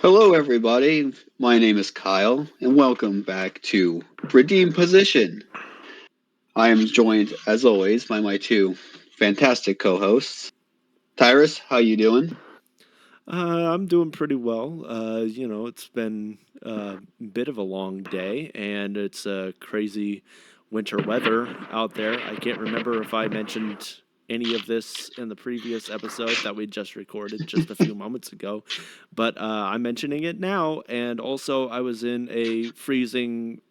Hello, everybody. My name is Kyle, and welcome back to Redeem Position. I am joined, as always, by my two fantastic co-hosts. Tyrus, how you doing? I'm doing pretty well. It's been a bit of a long day, and it's crazy winter weather out there. I can't remember if I mentioned any of this in the previous episode that we just recorded just a few moments ago, but I'm mentioning it now. And also, I was in a freezing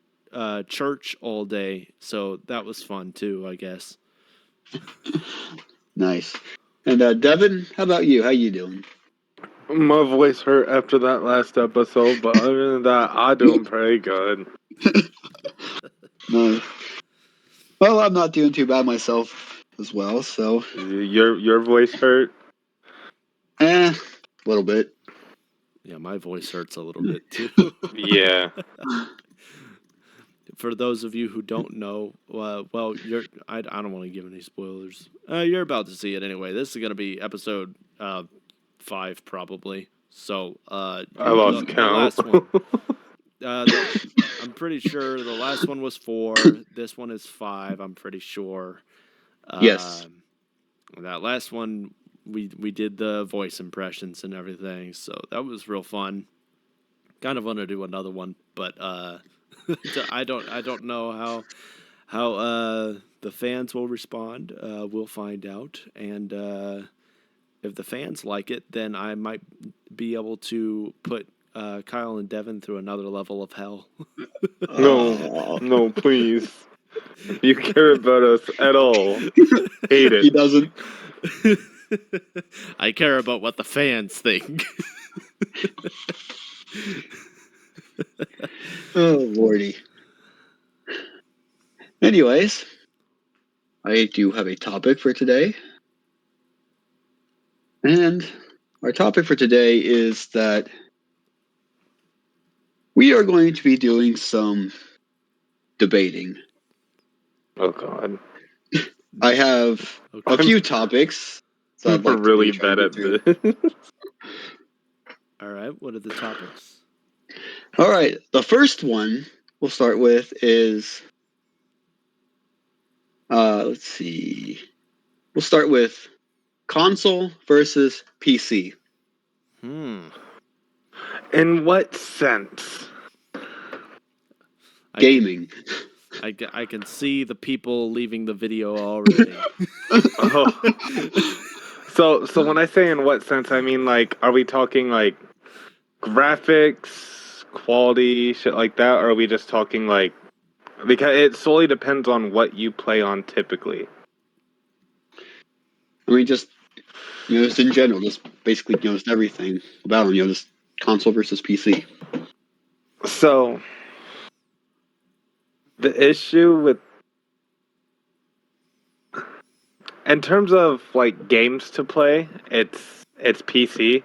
church all day, so that was fun too, I guess. Nice. And Devin, how about you? How you doing? My voice hurt after that last episode, but other than that, I'm doing pretty good. No. Well, I'm not doing too bad myself as well, so Your voice hurt? a little bit. Yeah, my voice hurts a little bit too. Yeah. For those of you who don't know, I don't want to give any spoilers. You're about to see it anyway. This is gonna be episode 5 probably. So I lost the count. last one. I'm pretty sure the last one was 4. This one is 5. I'm pretty sure. Yes. That last one we did the voice impressions and everything, so that was real fun. Kind of want to do another one, but I don't know how the fans will respond. We'll find out, and if the fans like it, then I might be able to put Kyle and Devin through another level of hell. No, please. If you care about us at all, hate He it. doesn't. I care about what the fans think. Oh, lordy. Anyways, I do have a topic for today. And our topic for today is that we are going to be doing some debating. Oh God. I have a Okay. few topics that I'd We're like to really try to bad get at through. this. All right. What are the topics? All right, the first one we'll start with is let's see. We'll start with console versus PC. Hmm. In what sense? I can Gaming. I can see the people leaving the video already. Oh. So when I say in what sense, I mean like, are we talking like graphics, quality, shit like that, or are we just talking like, because it solely depends on what you play on typically. I mean, just in general, just basically just everything about them. Just console versus PC. So the issue with, in terms of like games to play, it's PC,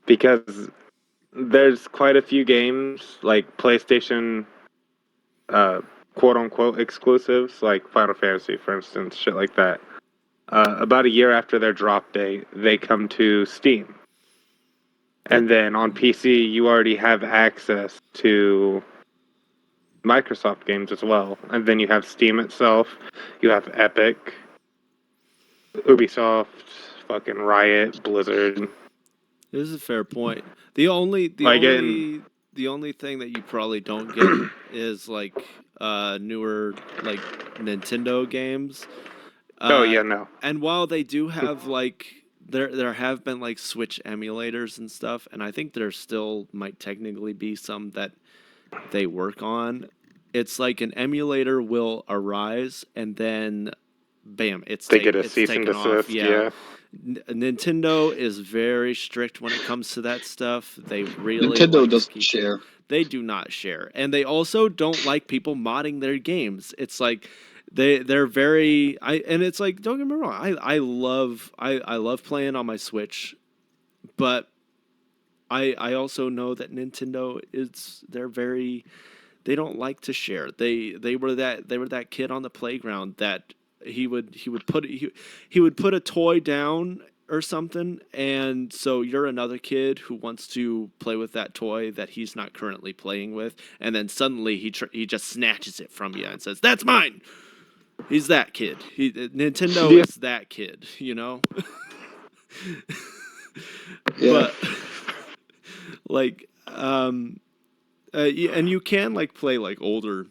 because there's quite a few games like PlayStation, uh, quote unquote exclusives, like Final Fantasy, for instance, shit like that. About a year after their drop date, they come to Steam. And then on PC, you already have access to Microsoft games as well. And then you have Steam itself, you have Epic, Ubisoft, fucking Riot, Blizzard. This is a fair point. The only the Like, in, only the only thing that you probably don't get is like newer like Nintendo games. oh Uh yeah, no. and while they do have like there have been like Switch emulators and stuff, and I think there still might technically be some that they work on. It's like an emulator will arise and then bam, They get a it's cease and taken off. desist, Yeah. yeah. Nintendo is very strict when it comes to that stuff. They really Nintendo like to doesn't keep it. share. They do not share, and they also don't like people modding their games. It's like they're very and it's like, don't get me wrong. I love playing on my Switch, but I also know that Nintendo is they don't like to share. They were that kid on the playground that he would put a toy down or something, and so you're another kid who wants to play with that toy that he's not currently playing with, and then suddenly he just snatches it from you and says, "That's mine." He's that kid. Nintendo Yeah. is that kid, you know. Yeah. But like, and you can like play like older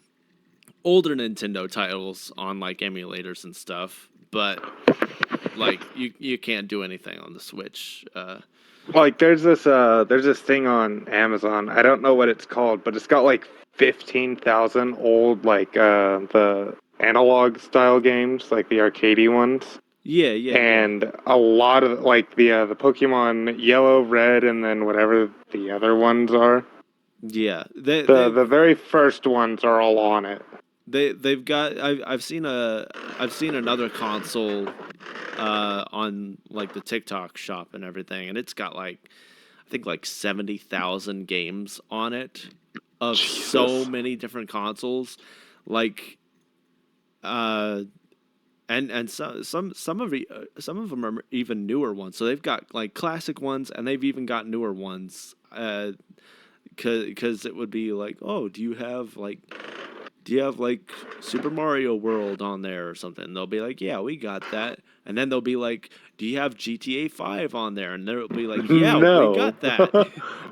Nintendo titles on like emulators and stuff, but like you can't do anything on the Switch. Like there's this thing on Amazon. I don't know what it's called, but it's got like 15,000 old the analog style games, like the arcadey ones. Yeah. And a lot of like the Pokemon Yellow, Red, and then whatever the other ones are. Yeah, The very first ones are all on it. they've got I've seen another console on like the TikTok shop and everything, and it's got like I think like 70,000 games on it of so Jesus. many different consoles, like uh and some of them are even newer ones. So they've got like classic ones, and they've even got newer ones. Because it would be like, oh, do you have like Super Mario World on there or something? And they'll be like, yeah, we got that. And then they'll be like, do you have GTA 5 on there? And they'll be like, yeah, we No. got that.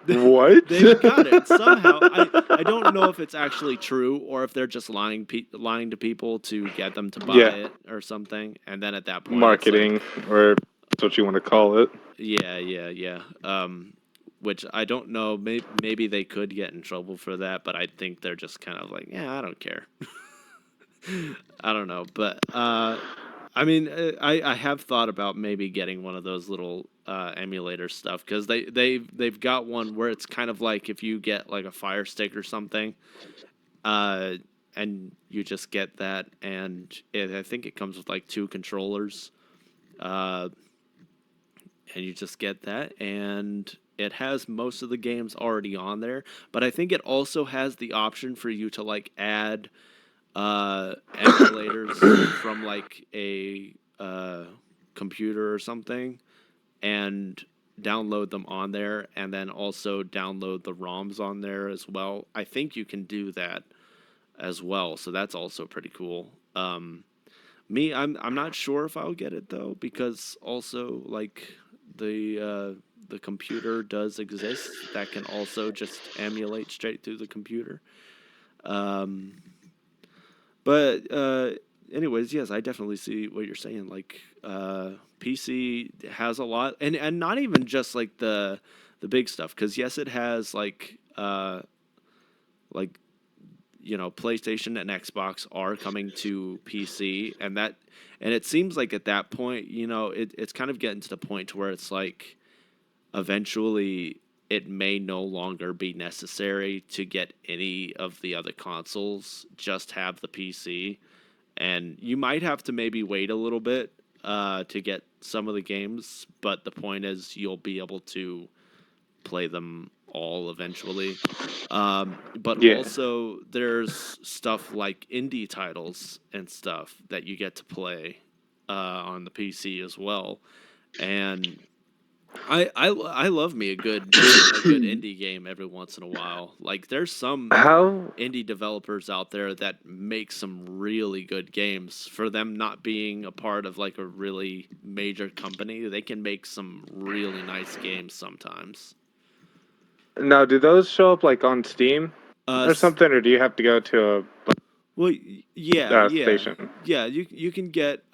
What? They've got it somehow. I don't know if it's actually true or if they're just lying to people to get them to buy Yeah, it or something. And then at that point, it's like, marketing, or that's what you want to call it. yeah. Which I don't know. Maybe they could get in trouble for that, but I think they're just kind of like, yeah, I don't care. I don't know, but I mean, I have thought about maybe getting one of those little emulator stuff because they've got one where it's kind of like if you get like a Fire Stick or something, uh, and you just get that, and I think it comes with like two controllers, uh, and you just get that, and it has most of the games already on there, but I think it also has the option for you to like add emulators from like a computer or something and download them on there, and then also download the ROMs on there as well. I think you can do that as well, so that's also pretty cool. I'm not sure if I'll get it though, because also like the computer does exist that can also just emulate straight through the computer. Um, but anyways, yes, I definitely see what you're saying. Like PC has a lot, and not even just like the big stuff, because yes, it has like PlayStation and Xbox are coming to PC, and it seems like at that point, it's kind of getting to the point where it's like eventually it may no longer be necessary to get any of the other consoles, just have the PC, and you might have to maybe wait a little bit to get some of the games, but the point is you'll be able to play them all eventually. But Yeah. also, there's stuff like indie titles and stuff that you get to play on the PC as well, and I love me a good indie game every once in a while. Like there's some How? indie developers out there that make some really good games. For them not being a part of like a really major company, they can make some really nice games sometimes. Now, do those show up like on Steam Uh, or something, or do you have to go to well, station? yeah. You can get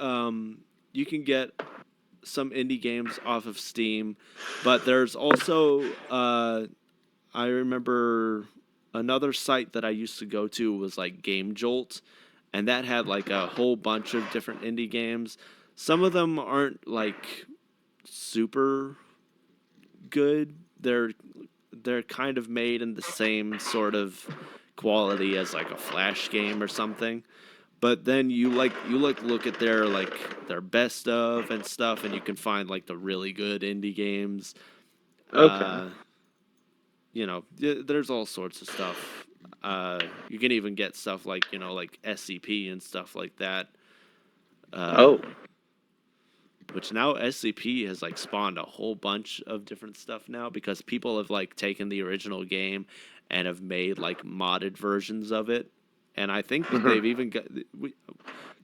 some indie games off of Steam, but there's also I remember another site that I used to go to was like Game Jolt, and that had like a whole bunch of different indie games. Some of them aren't like super good. They're kind of made in the same sort of quality as like a Flash game or something. But then you look at their best of and stuff, and you can find like the really good indie games. Okay. Uh, there's all sorts of stuff. You can even get stuff like like SCP and stuff like that. Uh, Oh. which now SCP has like spawned a whole bunch of different stuff now because people have like taken the original game and have made like modded versions of it. And I think they've even got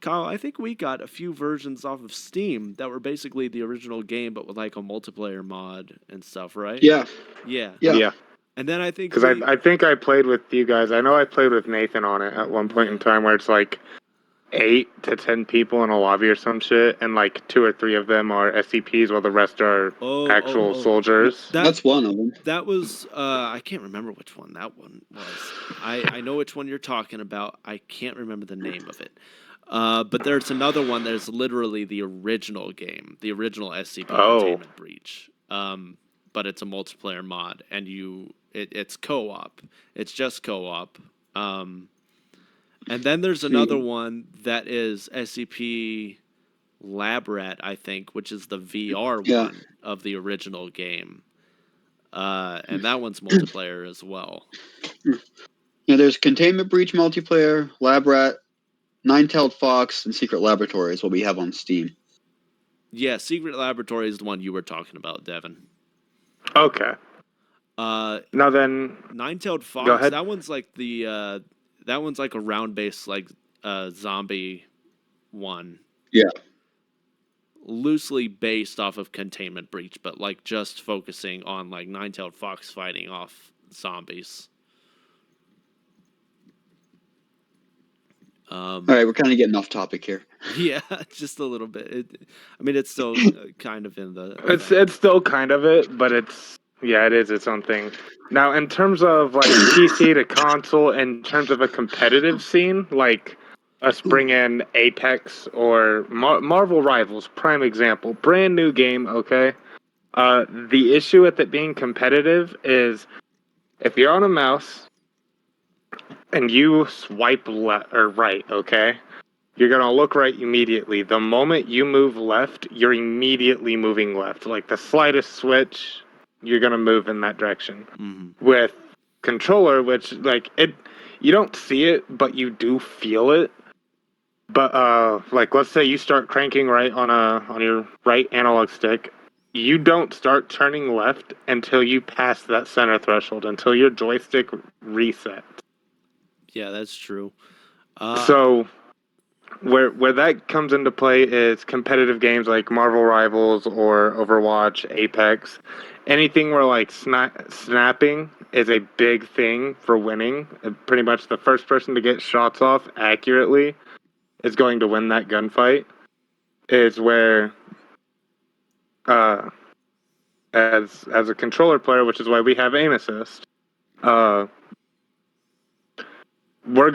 Kyle, I think we got a few versions off of Steam that were basically the original game but with like a multiplayer mod and stuff, right? Yeah. Yeah. Yeah. Yeah. And then I think Because I think I played with you guys. I know I played with Nathan on it at one point in time where it's like 8 to 10 people in a lobby or some shit, and like 2 or 3 of them are SCPs while the rest are actual soldiers. That's one of them. That was I can't remember which one that one was. I know which one you're talking about. I can't remember the name of it. But there's another one that is literally the original game, the original SCP Containment Breach. But it's a multiplayer mod, and it's co-op. It's just co-op. And then there's another one that is SCP Lab Rat, I think, which is the VR one of the original game. And that one's multiplayer as well. Yeah, there's Containment Breach multiplayer, Lab Rat, Nine-Tailed Fox, and Secret Laboratory is what we have on Steam. Yeah, Secret Laboratory is the one you were talking about, Devin. Okay. Now then, Nine-Tailed Fox. Go ahead. That one's like that one's like a round-based like zombie one. Yeah. Loosely based off of Containment Breach, but like just focusing on like Nine-Tailed Fox fighting off zombies. All right, we're kind of getting off topic here. Yeah, just a little bit. It's still kind of in the. It's still kind of it, but it is its own thing. Now, in terms of like PC to console, in terms of a competitive scene, like us bring in Apex or Marvel Rivals, prime example, brand new game. Okay, the issue with it being competitive is if you're on a mouse and you swipe left or right, okay, you're going to look right immediately. The moment you move left, you're immediately moving left. Like the slightest switch, you're going to move in that direction. Mm-hmm. With controller, which like it, you don't see it, but you do feel it. But like let's say you start cranking right on your right analog stick, you don't start turning left until you pass that center threshold, until your joystick resets. Yeah, that's true. So where that comes into play is competitive games like Marvel Rivals or Overwatch, Apex. Anything where like snapping is a big thing for winning. Pretty much the first person to get shots off accurately is going to win that gunfight. Is where as a controller player, which is why we have aim assist, we're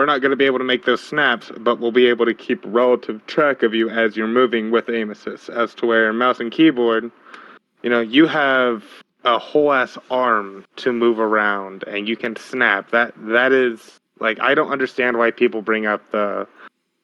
not going to be able to make those snaps, but we'll be able to keep relative track of you as you're moving with aim assist. As to where mouse and keyboard, you have a whole ass arm to move around and you can snap. That is like, I don't understand why people bring up the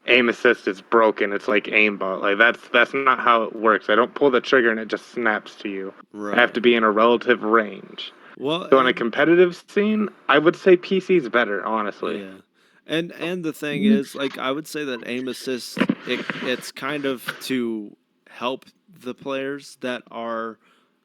aim assist is broken. It's like aimbot. Like that's not how it works. I don't pull the trigger and it just snaps to you. Right. I have to be in a relative range. Well, so in a competitive scene, I would say PC's better, honestly. Yeah. And the thing is, like, I would say that aim assist, it's kind of to help the players that are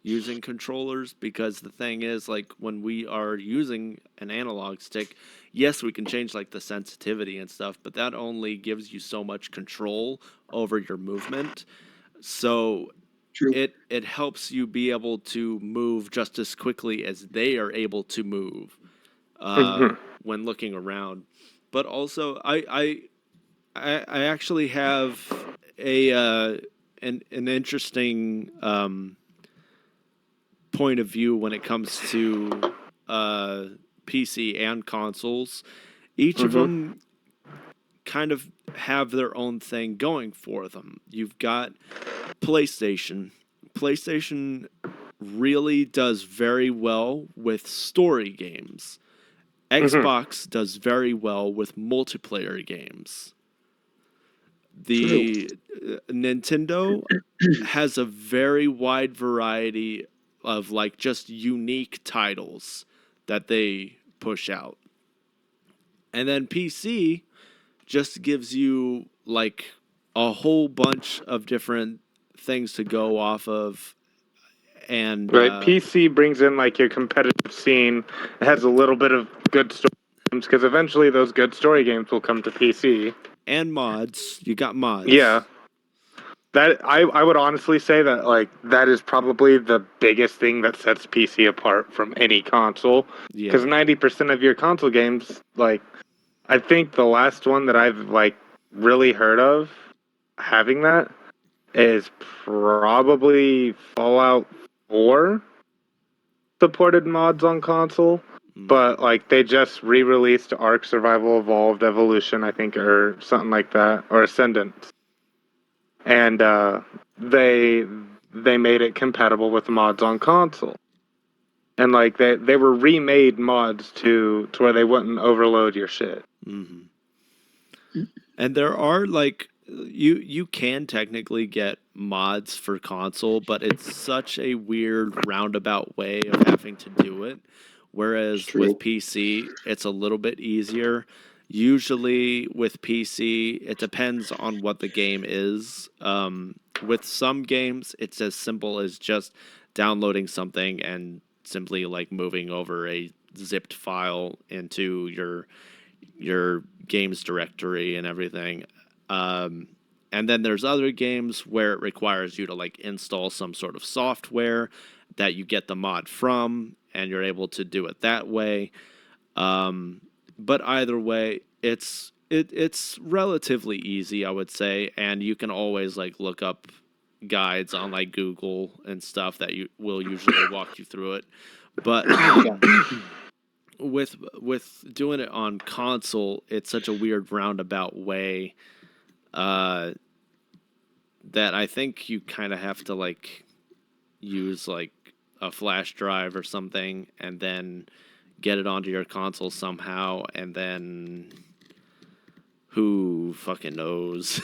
using controllers, because the thing is, like, when we are using an analog stick, yes, we can change like the sensitivity and stuff, but that only gives you so much control over your movement. So True. it helps you be able to move just as quickly as they are able to move when looking around. But also, I actually have an interesting point of view when it comes to PC and consoles. Each of them kind of have their own thing going for them. You've got PlayStation. PlayStation really does very well with story games. Xbox does very well with multiplayer games. The Nintendo has a very wide variety of like just unique titles that they push out. And then PC just gives you like a whole bunch of different things to go off of, and Right, PC brings in like your competitive scene. It has a little bit of good story games because eventually those good story games will come to PC. and mods. You got mods. Yeah, that I would honestly say that like that is probably the biggest thing that sets PC apart from any console. Because Yeah. 90% of your console games, like I think the last one that I've like really heard of having that is probably Fallout 4 supported mods on console. But like they just re-released Ark Survival Evolved Evolution, I think, or something like that, or Ascendant, and they made it compatible with mods on console, and like they were remade mods to where they wouldn't overload your shit. Mm-hmm. And there are like you can technically get mods for console, but it's such a weird roundabout way of having to do it. Whereas with PC, it's a little bit easier. Usually with PC, it depends on what the game is. With some games, it's as simple as just downloading something and simply like moving over a zipped file into your games directory and everything. And then there's other games where it requires you to like install some sort of software that you get the mod from, and you're able to do it that way. But either way, it's relatively easy, I would say, and you can always like look up guides on like Google and stuff that you will usually walk you through it. But with doing it on console, it's such a weird roundabout way that I think you kind of have to like use like a flash drive or something and then get it onto your console somehow, and then who fucking knows.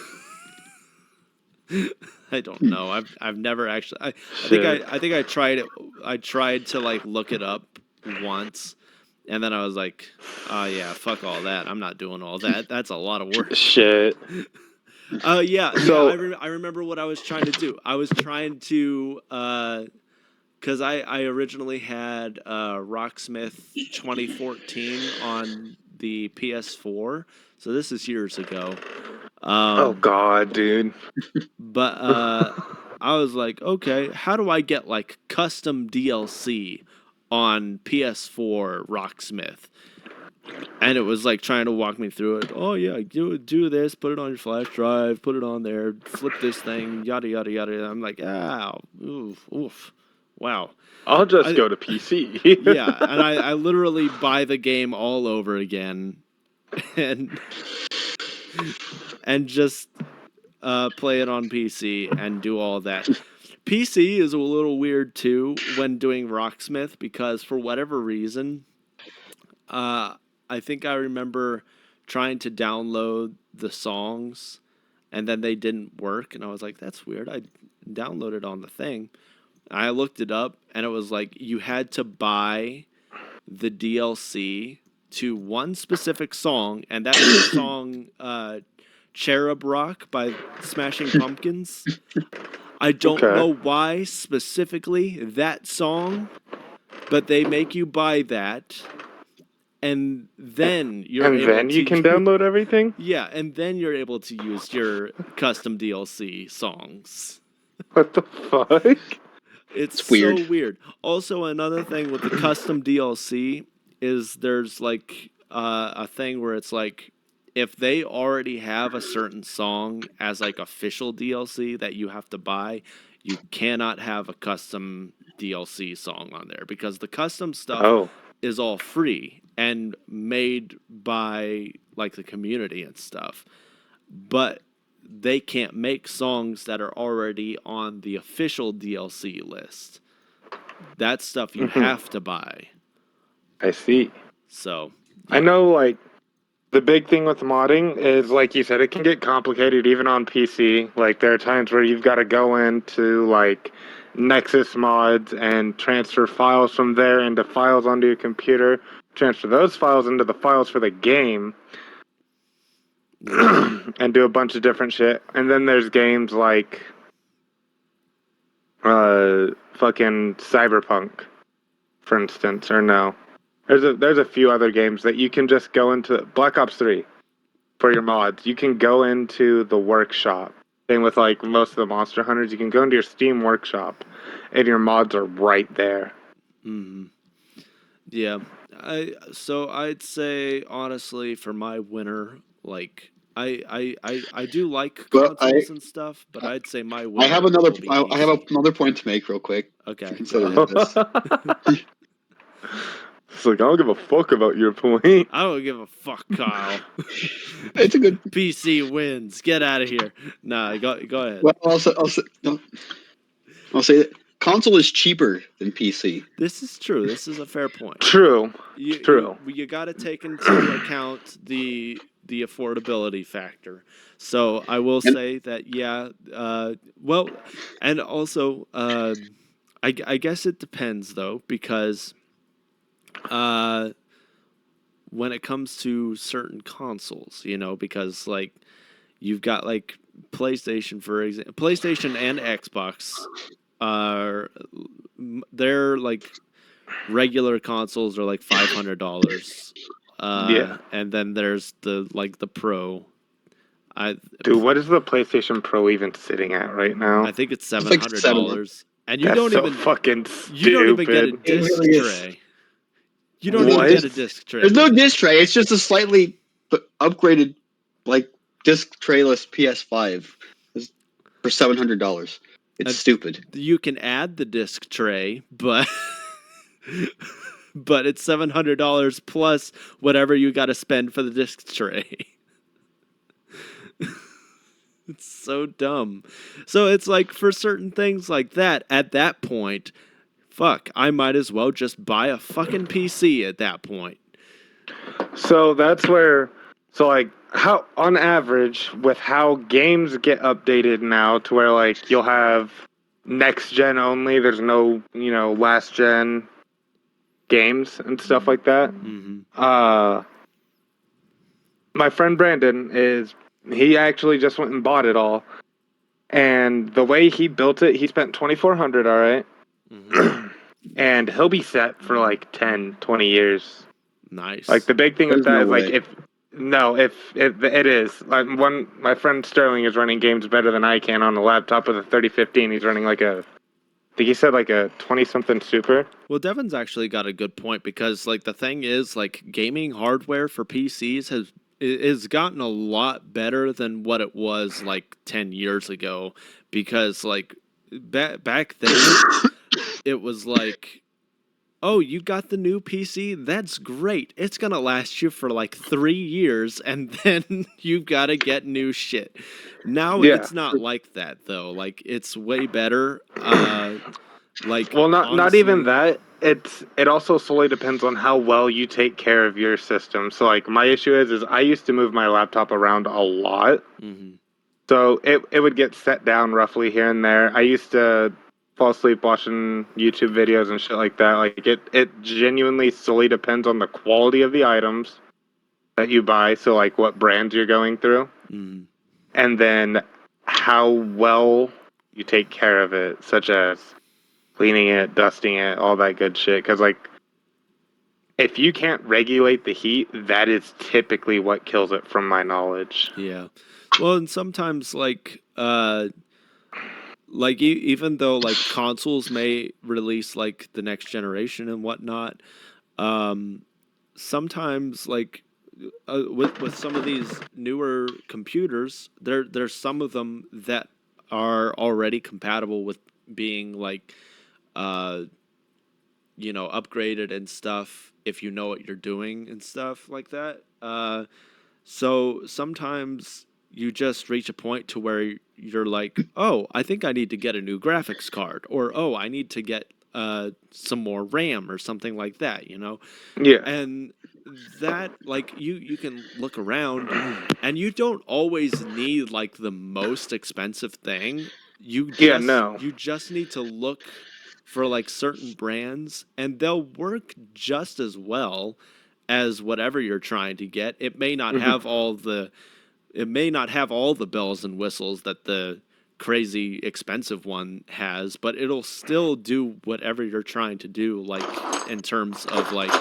I don't know. I've never actually I think I tried it. I tried to like look it up once, and then I was like, oh yeah, fuck all that. I'm not doing all that. That's a lot of work. Shit. I remember what I was trying to do. I was trying to because I originally had Rocksmith 2014 on the PS4, so this is years ago. Oh god, dude. But I was like, okay, how do I get like custom DLC on PS4 Rocksmith? And it was like trying to walk me through it. Oh yeah, do this, put it on your flash drive, put it on there, flip this thing, yada yada yada. I'm like, oof, wow. I'll just go to PC. Yeah, and I literally buy the game all over again, and just play it on PC and do all that. PC is a little weird too when doing Rocksmith because for whatever reason, I think I remember trying to download the songs and then they didn't work, and I was like, that's weird. I downloaded on the thing. I looked it up and it was like you had to buy the DLC to one specific song, and that's the song Cherub Rock by Smashing Pumpkins. I don't know why specifically that song, but they make you buy that, and then you can download everything? Yeah, and then you're able to use your custom DLC songs. What the fuck? It's weird. so weird. Also, another thing with the custom DLC is there's like a thing where it's like if they already have a certain song as like official DLC that you have to buy, you cannot have a custom DLC song on there because the custom stuff is all free and made by like the community and stuff. But they can't make songs that are already on the official DLC list. That stuff you have to buy. I see. So, yeah. I know, like, the big thing with modding is, like you said, it can get complicated even on PC. Like, there are times where you've got to go into, like, Nexus mods and transfer files from there into files onto your computer, transfer those files into the files for the game, and do a bunch of different shit. And then there's games like fucking Cyberpunk, for instance, or no. There's a few other games that you can just go into. Black Ops 3 for your mods. You can go into the workshop. Same with like most of the Monster Hunters. You can go into your Steam workshop, and your mods are right there. Mm-hmm. Yeah. So I'd say honestly for my winner, like I do like Well, consoles and stuff, but I'd say my I have winner will be I have PC. another point to make real quick. If you're Okay, go considering ahead. this, It's like I don't give a fuck about your point. I don't give a fuck, Kyle. it's a good. PC wins. Get out of here. Nah, go ahead. Well, I'll say that console is cheaper than PC. This is true. This is a fair point. True. You True. got to take into account the affordability factor. So I will And say that yeah. Well, and also I guess it depends though because uh, when it comes to certain consoles, you know, because like you've got like PlayStation for example, PlayStation and Xbox are they're like regular consoles are like $500. Yeah. And then there's the Pro. I Dude, what is the PlayStation Pro even sitting at right now? I think it's it's seven like hundred 700. dollars, and That's so fucking you don't even get a stupid. It disc really is. tray. You There's don't no even get What? a disc. disc tray There's no with it. disc tray. It's just a slightly upgraded, like disc trayless PS5 for $700. It's stupid. You can add the disc tray, but but it's $700 plus whatever you got to spend for the disc tray. It's so dumb. So it's like for certain things like that, at that point, fuck, I might as well just buy a fucking PC at that point. So that's where, so like, how, on average, with how games get updated now to where, like, you'll have next gen only, there's no, last gen games and stuff like that. Mm-hmm. My friend Brandon he actually just went and bought it all. And the way he built it, he spent 2,400, all right? Mm-hmm. And he'll be set for like 10, 20 years. Nice. Like the big thing with There's that no is like way. if it is like my friend Sterling is running games better than I can on a laptop with a 3015. He's running like I think he said like a 20 something super. Well, Devin's actually got a good point because like the thing is like gaming hardware for PCs has gotten a lot better than what it was like 10 years ago because like back then it was like, oh, you got the new PC? That's great. It's going to last you for like 3 years and then you've got to get new shit. Now Yeah. it's not like that though. Like it's way better. Like Well, not even honestly, that. It also solely depends on how well you take care of your system. So like my issue is I used to move my laptop around a lot. mhm. So it would get set down roughly here and there. I used to fall asleep watching YouTube videos and shit like that. Like it genuinely solely depends on the quality of the items that you buy. So like what brands you're going through, Mhm. and then how well you take care of it, such as cleaning it, dusting it, all that good shit. Because like if you can't regulate the heat, that is typically what kills it, from my knowledge. Yeah. Well, and sometimes like even though like consoles may release like the next generation and whatnot, um, sometimes like with some of these newer computers, there's some of them that are already compatible with being like uh, upgraded and stuff if you know what you're doing and stuff like that. So sometimes you just reach a point to where you're like, oh, I think I need to get a new graphics card, or oh, I need to get some more RAM or something like that, you know? Yeah. And that like you can look around and you don't always need like the most expensive thing. Yeah, no. You just need to look for like certain brands and they'll work just as well as whatever you're trying to get. It may not Mhm. have all the bells and whistles that the crazy expensive one has, but it'll still do whatever you're trying to do, like in terms of like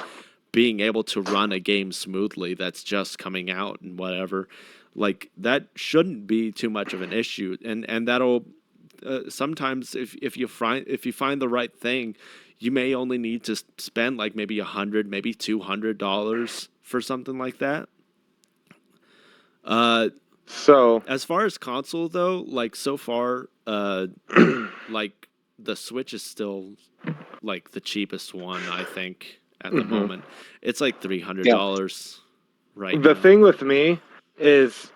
being able to run a game smoothly that's just coming out and whatever. Like that shouldn't be too much of an issue, and that'll sometimes if you find the right thing, you may only need to spend like maybe maybe $200 for something like that. Uh, So, as far as console though, like so far, like the Switch is still like the cheapest one I think at the mhm. moment. It's like Yeah. $300 right The now. thing with me is,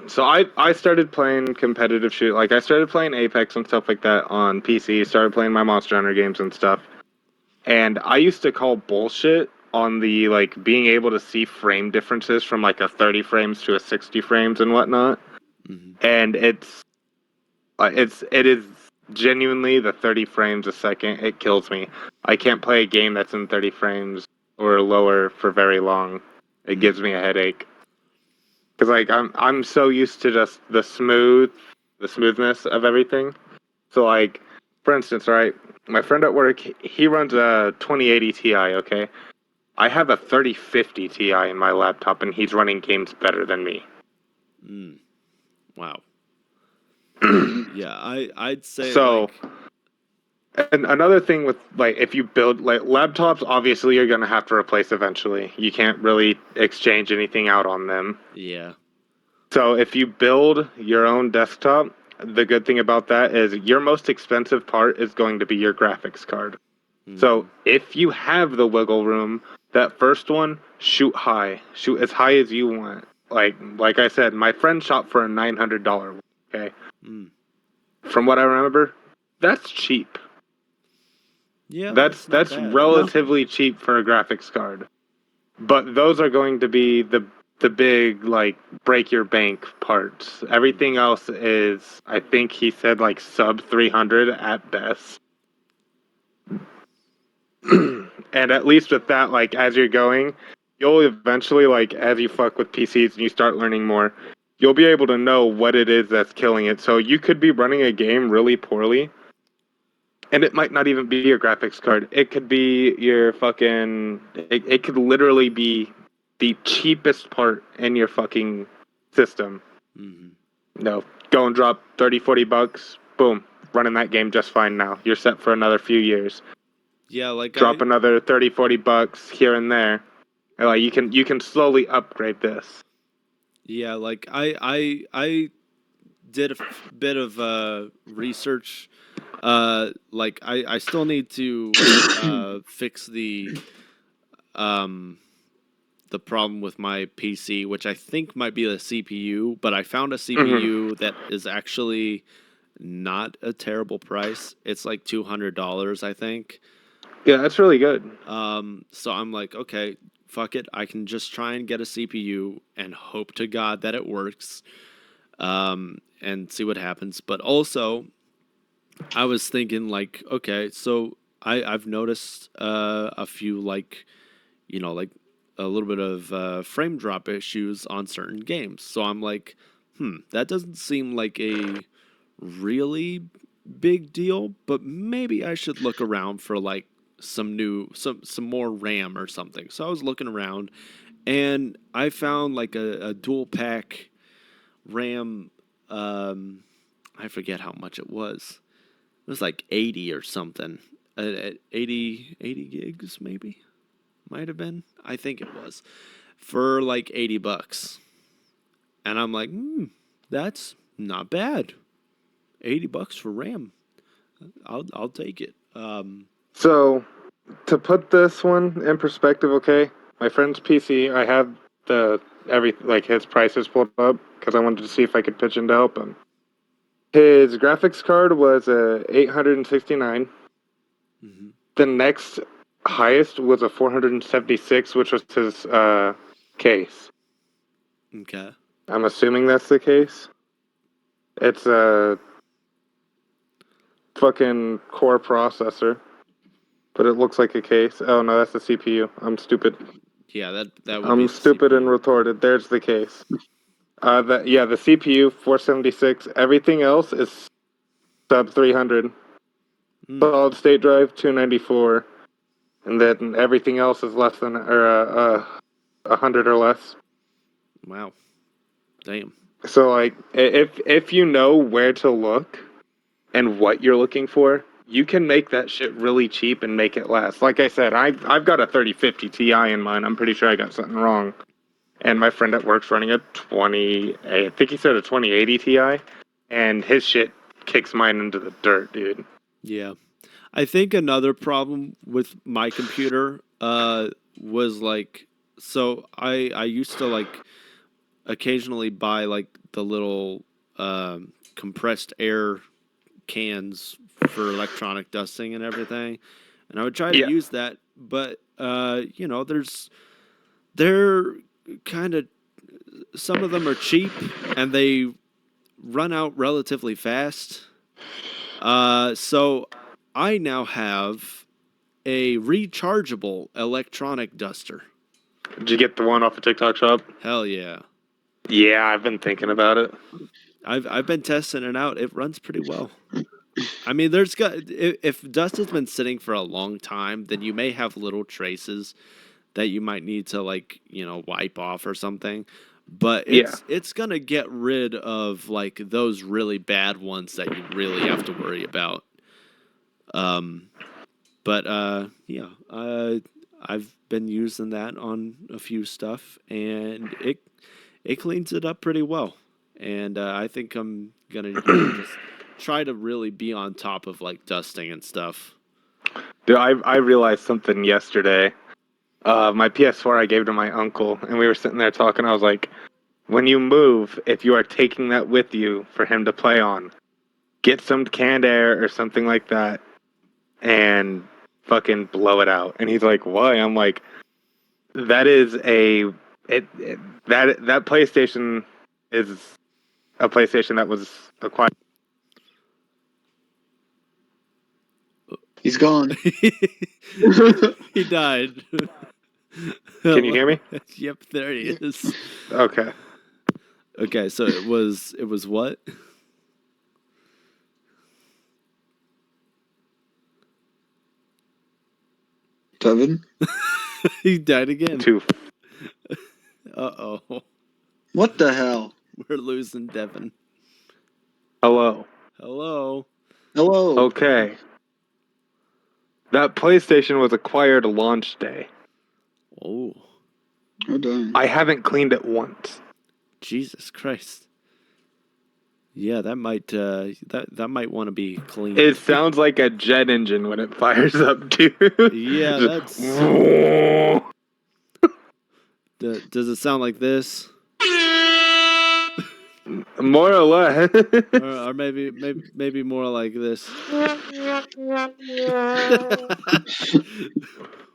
so I started playing competitive shoot. Like I started playing Apex and stuff like that on PC. Started playing my Monster Hunter games and stuff. And I used to call bullshit on the like being able to see frame differences from like a 30 frames to a 60 frames and whatnot. Hmm. And it is genuinely the 30 frames a second. It kills me. I can't play a game that's in 30 frames or lower for very long. It gives me a headache. Cause like I'm so used to just the smoothness of everything. So like, for instance, right, my friend at work, he runs a 2080 Ti. Okay, I have a 3050 Ti in my laptop, and he's running games better than me. Mm, wow. Mhm. Yeah, I'd say So, like and another thing with like, if you build like laptops, obviously you're gonna have to replace eventually. You can't really exchange anything out on them. yeah. So if you build your own desktop, the good thing about that is your most expensive part is going to be your graphics card. So Hmm. if you have the wiggle room, that first one, shoot high. Shoot as high as you want. Like I said, my friend shot for a $900 one, okay? Mm. From what I remember, that's cheap. Yeah, That's that's not that's bad. Yeah. relatively cheap for a graphics card. But those are going to be the big like break your bank parts. Everything Hmm. else is, I think he said, like sub 300 at best. And at least with that, like as you're going, you'll eventually, like as you fuck with PCs and you start learning more, you'll be able to know what it is that's killing it. So you could be running a game really poorly, and it might not even be your graphics card. It could be your fucking. It could literally be the cheapest part in your fucking system. Hmm. No, go and drop 30, $40. Boom, running that game just fine now. You're set for another few years. Yeah, like Drop another 30, $40 here and there. And like you can slowly upgrade this. yeah, like I did a bit of research. Like I still need to fix um the problem with my PC, which I think might be the CPU, but I found a Hmm. CPU that is actually not a terrible price. It's like $200, I think. Yeah, that's really good. So I'm like, okay, fuck it. I can just try and get a CPU and hope to God that it works, and see what happens. But also, I was thinking like, okay, so I've noticed a few like, like a little bit of frame drop issues on certain games. So I'm like, that doesn't seem like a really big deal, but maybe I should look around for like some more RAM or something. So I was looking around and I found like a dual pack RAM. Um, I forget how much it was. It was like 80 or something. 80 gigs maybe. Might have been. I think it was for like $80. And I'm like, that's not bad. $80 for RAM. I'll take it. So to put this one in perspective, okay, my friend's PC, I have the every like his prices pulled up because I wanted to see if I could pitch in to help him. His graphics card was a 869. Mhm. The next highest was a 476, which was his case. Okay. I'm assuming that's the case. It's a fucking core processor, but it looks like a case. Oh no, that's the CPU. I'm stupid. Yeah, that would be I'm the stupid and CPU. retorted. There's the case. The CPU 476. Everything else is sub 300. Solid state drive 294, and then everything else is less than 100 or less. Wow. Damn. So like, if you know where to look and what you're looking for, you can make that shit really cheap and make it last. Like I said, I've got a 3050 Ti in mine. I'm pretty sure I got something wrong. And my friend at work's running a I think he said a 2080 Ti, and his shit kicks mine into the dirt, dude. Yeah. I think another problem with my computer was like, so I used to like occasionally buy like the little compressed air cans for electronic dusting and everything, and I would try to Yeah. use that, but they're kind of, some of them are cheap and they run out relatively fast. So I now have a rechargeable electronic duster. Did you get the one off of TikTok shop? Hell yeah. Yeah, I've been thinking about it. I've been testing it out. It runs pretty well. I mean, there's got, if dust has been sitting for a long time, then you may have little traces that you might need to like, wipe off or something. But it's gonna get rid of like those really bad ones that you really have to worry about. I've been using that on a few stuff, and it cleans it up pretty well. And I think I'm gonna just try to really be on top of like dusting and stuff. Dude, I realized something yesterday. My PS4 I gave to my uncle, and we were sitting there talking. I was like, when you move, if you are taking that with you for him to play on, get some canned air or something like that, and fucking blow it out. And he's like, why? I'm like, that is that PlayStation is a PlayStation that was acquired. He's gone. He died. Can you hear me? Yep, there he is. Okay. Okay, so it was what? Devin? He died again. Two. Uh-oh. What the hell? We're losing Devin. Hello. Hello. Hello. Okay. That PlayStation was acquired launch day. Oh. Oh, dang. I haven't cleaned it once. Jesus Christ. Yeah, that might that might want to be cleaned. It sounds like a jet engine when it fires up, dude. Yeah, Just, that's. Does it sound like this? more or less. Or maybe more like this. Yeah,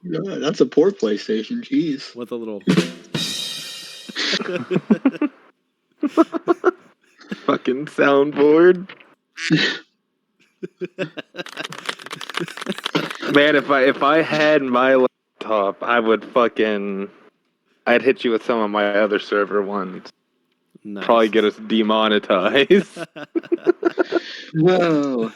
that's a poor PlayStation. Jeez. With a little. Fucking soundboard. Man, if I had my laptop, I'd hit you with some of my other server ones. Nice. Probably get us demonetized. Whoa.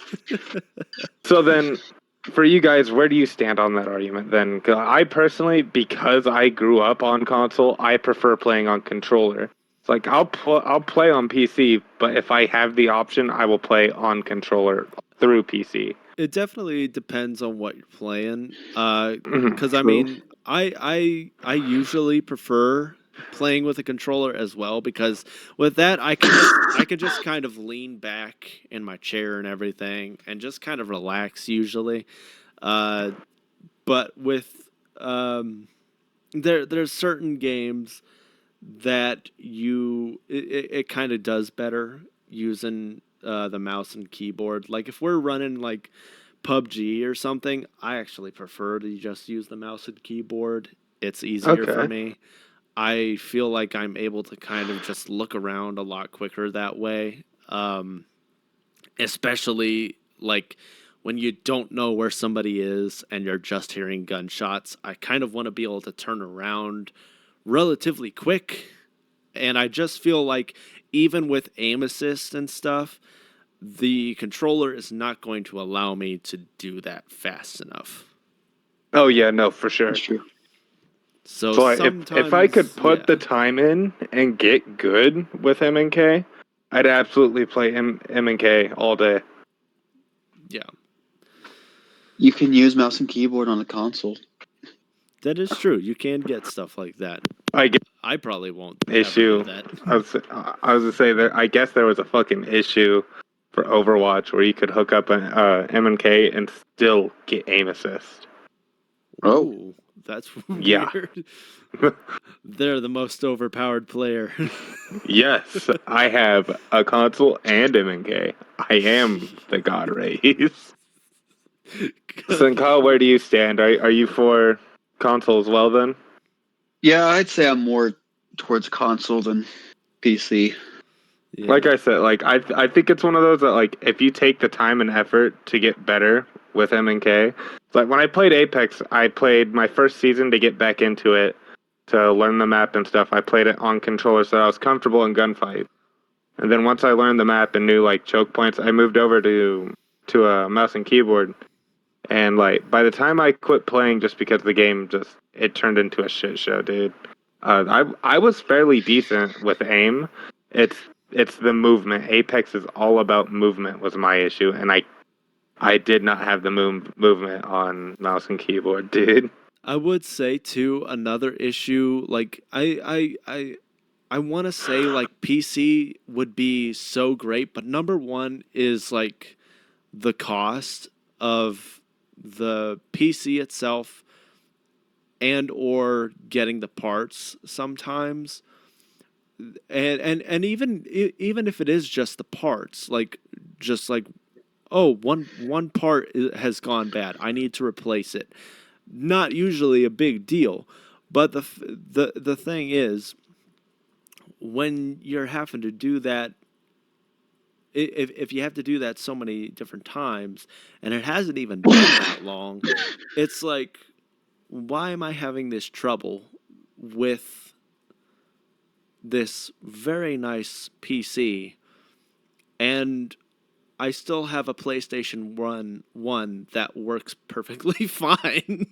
So then, for you guys, where do you stand on that argument then? 'Cause I personally, because I grew up on console, I prefer playing on controller. It's like I'll play on PC, but if I have the option, I will play on controller through PC. It definitely depends on what you're playing. Because I mean, I usually prefer playing with a controller as well, because with that I can just kind of lean back in my chair and everything and just kind of relax usually. But with there's certain games that it kind of does better using the mouse and keyboard. Like if we're running like PUBG or something, I actually prefer to just use the mouse and keyboard. It's easier for me. I feel like I'm able to kind of just look around a lot quicker that way. Especially like when you don't know where somebody is and you're just hearing gunshots. I kind of want to be able to turn around relatively quick And I just feel like even with aim assist and stuff, the controller is not going to allow me to do that fast enough. Oh yeah, no, for sure. That's true. So So like, if I could sometimes, put the yeah, time in and get good with M&K, I'd absolutely play M&K all day. yeah, You can use mouse and keyboard on the console. that is true. You can get stuff like that. I guess I probably won't ever do issue. that. I was gonna say that. I guess there was a fucking issue for Overwatch where you could hook up an M&K and still get aim assist. Oh. Ooh, that's Yeah. weird. They're the most overpowered player. Yes, I have a console and M&K. I am the god race. So, Kyle, where do you stand? Are you for console as well then? Yeah, I'd say I'm more towards console than PC. Yeah. Like I said, like I think it's one of those that like if you take the time and effort to get better with M&K, like when I played Apex, I played my first season to get back into it to learn the map and stuff. I played it on controller so I was comfortable in gunfight. And then once I learned the map and knew like choke points, I moved over to a mouse and keyboard. And like by the time I quit playing, just because the game just it turned into a shit show, dude. I was fairly decent with aim. It's it's the movement. Apex is all about movement was my issue, and I did not have the movement on mouse and keyboard, dude. I would say too another issue like I want to say like PC would be so great, but number one is like the cost of the PC itself and or getting the parts sometimes. And even if it is just the parts, like just like oh, one part has gone bad. I need to replace it. Not usually a big deal, but the thing is when you're having to do that, if you have to do that so many different times and it hasn't even been that long, it's like why am I having this trouble with this very nice PC and I still have a PlayStation 1 that works perfectly fine.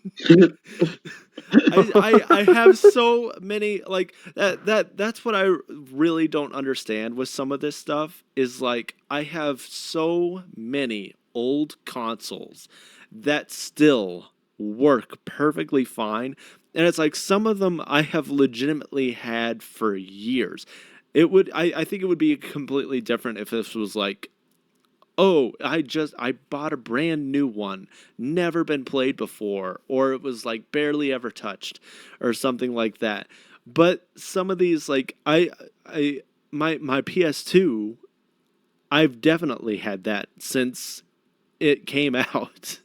I have so many like that's what I really don't understand with some of this stuff is like I have so many old consoles that still work perfectly fine and it's like some of them I have legitimately had for years. I think it would be completely different if this was like oh, I bought a brand new one, never been played before, or it was like barely ever touched or something like that. But some of these like I my PS2, I've definitely had that since it came out.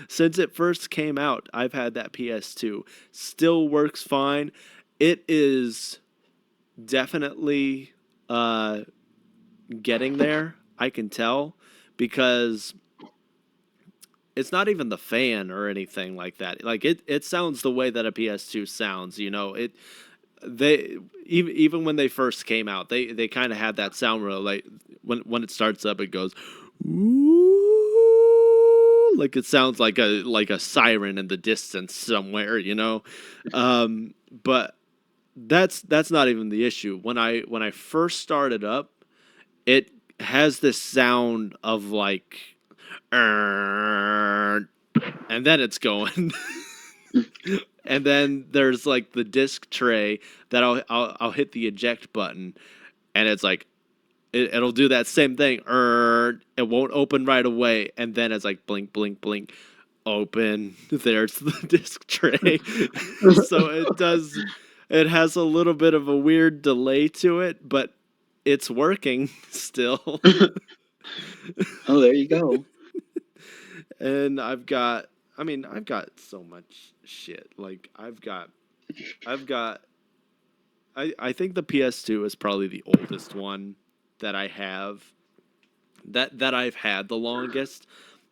Since it first came out, I've had that PS2. Still works fine. It is definitely getting there. I can tell because it's not even the fan or anything like that. Like it sounds the way that a PS2 sounds. You know, they even when they first came out, they kind of had that sound where like when it starts up, it goes, ooh, like it sounds like a siren in the distance somewhere. You know, but that's not even the issue. When I first started up, it has this sound of like and then it's going. And then there's like the disc tray that I'll hit the eject button, and it's like it'll do that same thing. It won't open right away, and then it's like blink, blink, blink, open. There's the disc tray. So it does. It has a little bit of a weird delay to it, but it's working still. Oh, there you go. And I've got so much shit. Like I've got I think the PS2 is probably the oldest one that I have that I've had the longest.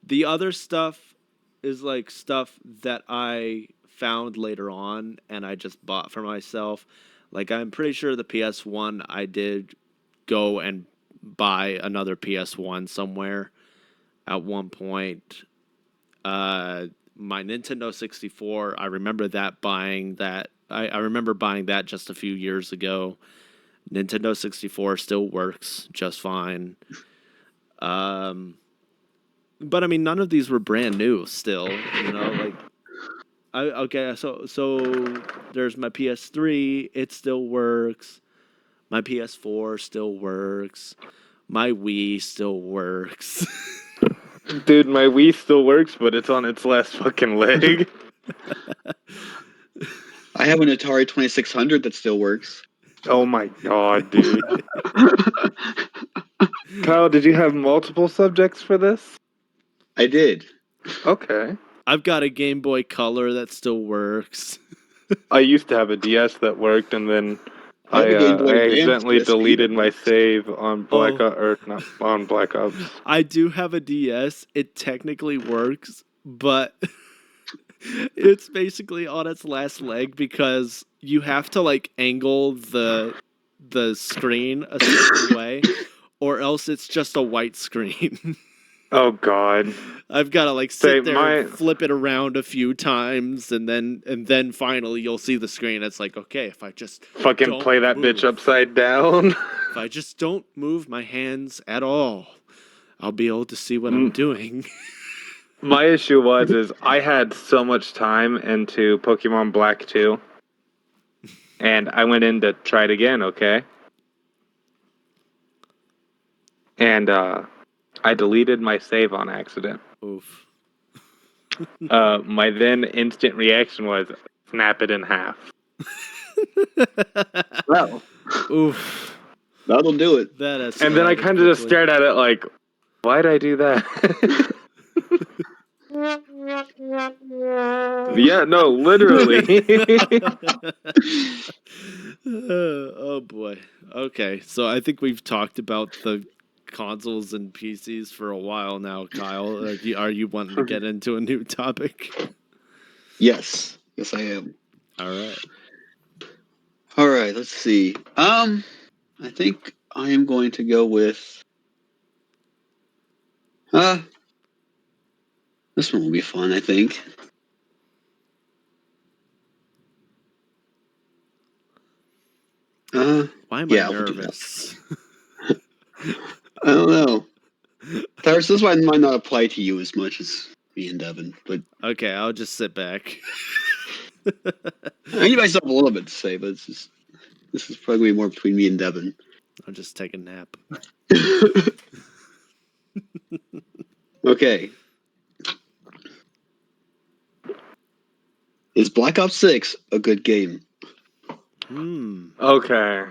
The other stuff is like stuff that I found later on and I just bought for myself. Like, I'm pretty sure the PS1, I did go and buy another PS1 somewhere at one point. My Nintendo 64, I remember buying that. I remember buying that just a few years ago. Nintendo 64 still works just fine. But I mean, none of these were brand new still, like so there's my PS3, it still works. My PS4 still works. My Wii still works. Dude, my Wii still works, but it's on its last fucking leg. I have an Atari 2600 that still works. Oh my god, dude. Kyle, did you have multiple subjects for this? I did. Okay. I've got a Game Boy Color that still works. I used to have a DS that worked, and then I have a Game Boy I Advance accidentally PSP deleted that my works. save on Oh. not on Black Ops. I do have a DS. It technically works, but it's basically on its last leg because you have to like angle the screen a certain way, or else it's just a white screen. Oh god. I've got to like Say sit there and flip it around a few times, and then finally you'll see the screen. It's like, okay, if I just fucking don't play that move, bitch upside down. if I just don't move my hands at all, I'll be able to see what I'm doing. My issue is I had so much time into Pokemon Black 2, and I went in to try it again, okay? And I deleted my save on accident. Oof. My then instant reaction was snap it in half. Well, Oof. that'll do it. That escalated And then I kind of just quickly. stared at it like, why'd I do that? Yeah, no, literally. Oh boy. Okay, so I think we've talked about the consoles and PCs for a while now, Kyle. Are you wanting to get into a new topic? Yes. Yes, I am. All right. All right, let's see. I think I am going to go with this one will be fun, I think. Why am I Yeah, we'll do that. nervous? I don't know. Tyrus, this one might not apply to you as much as me and Devin, but Okay, I'll just sit back. I give myself a little bit to say, but this is probably more between me and Devin. I'll just take a nap. Okay. Is Black Ops 6 a good game? Okay.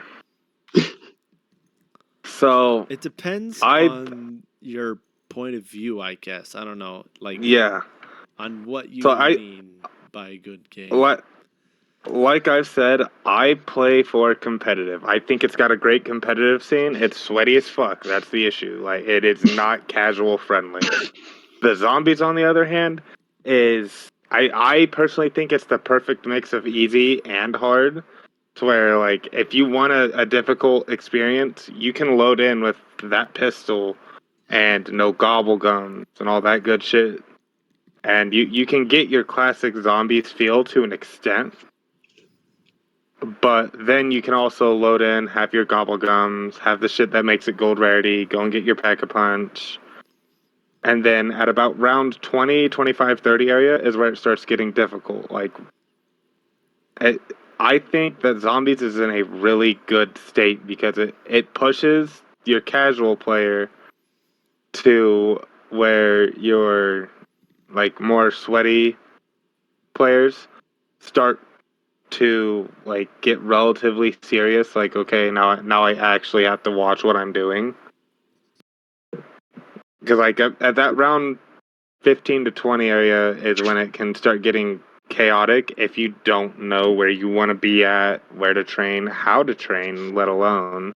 So it depends on your point of view, I guess. I don't know, like on what you mean by a good game. Like I've said, I play for competitive. I think it's got a great competitive scene. It's sweaty as fuck. That's the issue. Like, it is not casual friendly. The zombies, on the other hand, I personally think it's the perfect mix of easy and hard. To where, like, if you want a difficult experience, you can load in with that pistol and no gobble gums and all that good shit. And you can get your classic zombies feel to an extent. But then you can also load in, have your gobble gums, have the shit that makes it gold rarity, go and get your pack-a-punch. And then at about round 20, 25, 30 area is where it starts getting difficult. Like, I think that Zombies is in a really good state because it pushes your casual player to where your, like, more sweaty players start to, like, get relatively serious. Like, okay, now I actually have to watch what I'm doing. Because, like, at that round 15 to 20 area is when it can start getting chaotic if you don't know where you want to be at, where to train, how to train, let alone.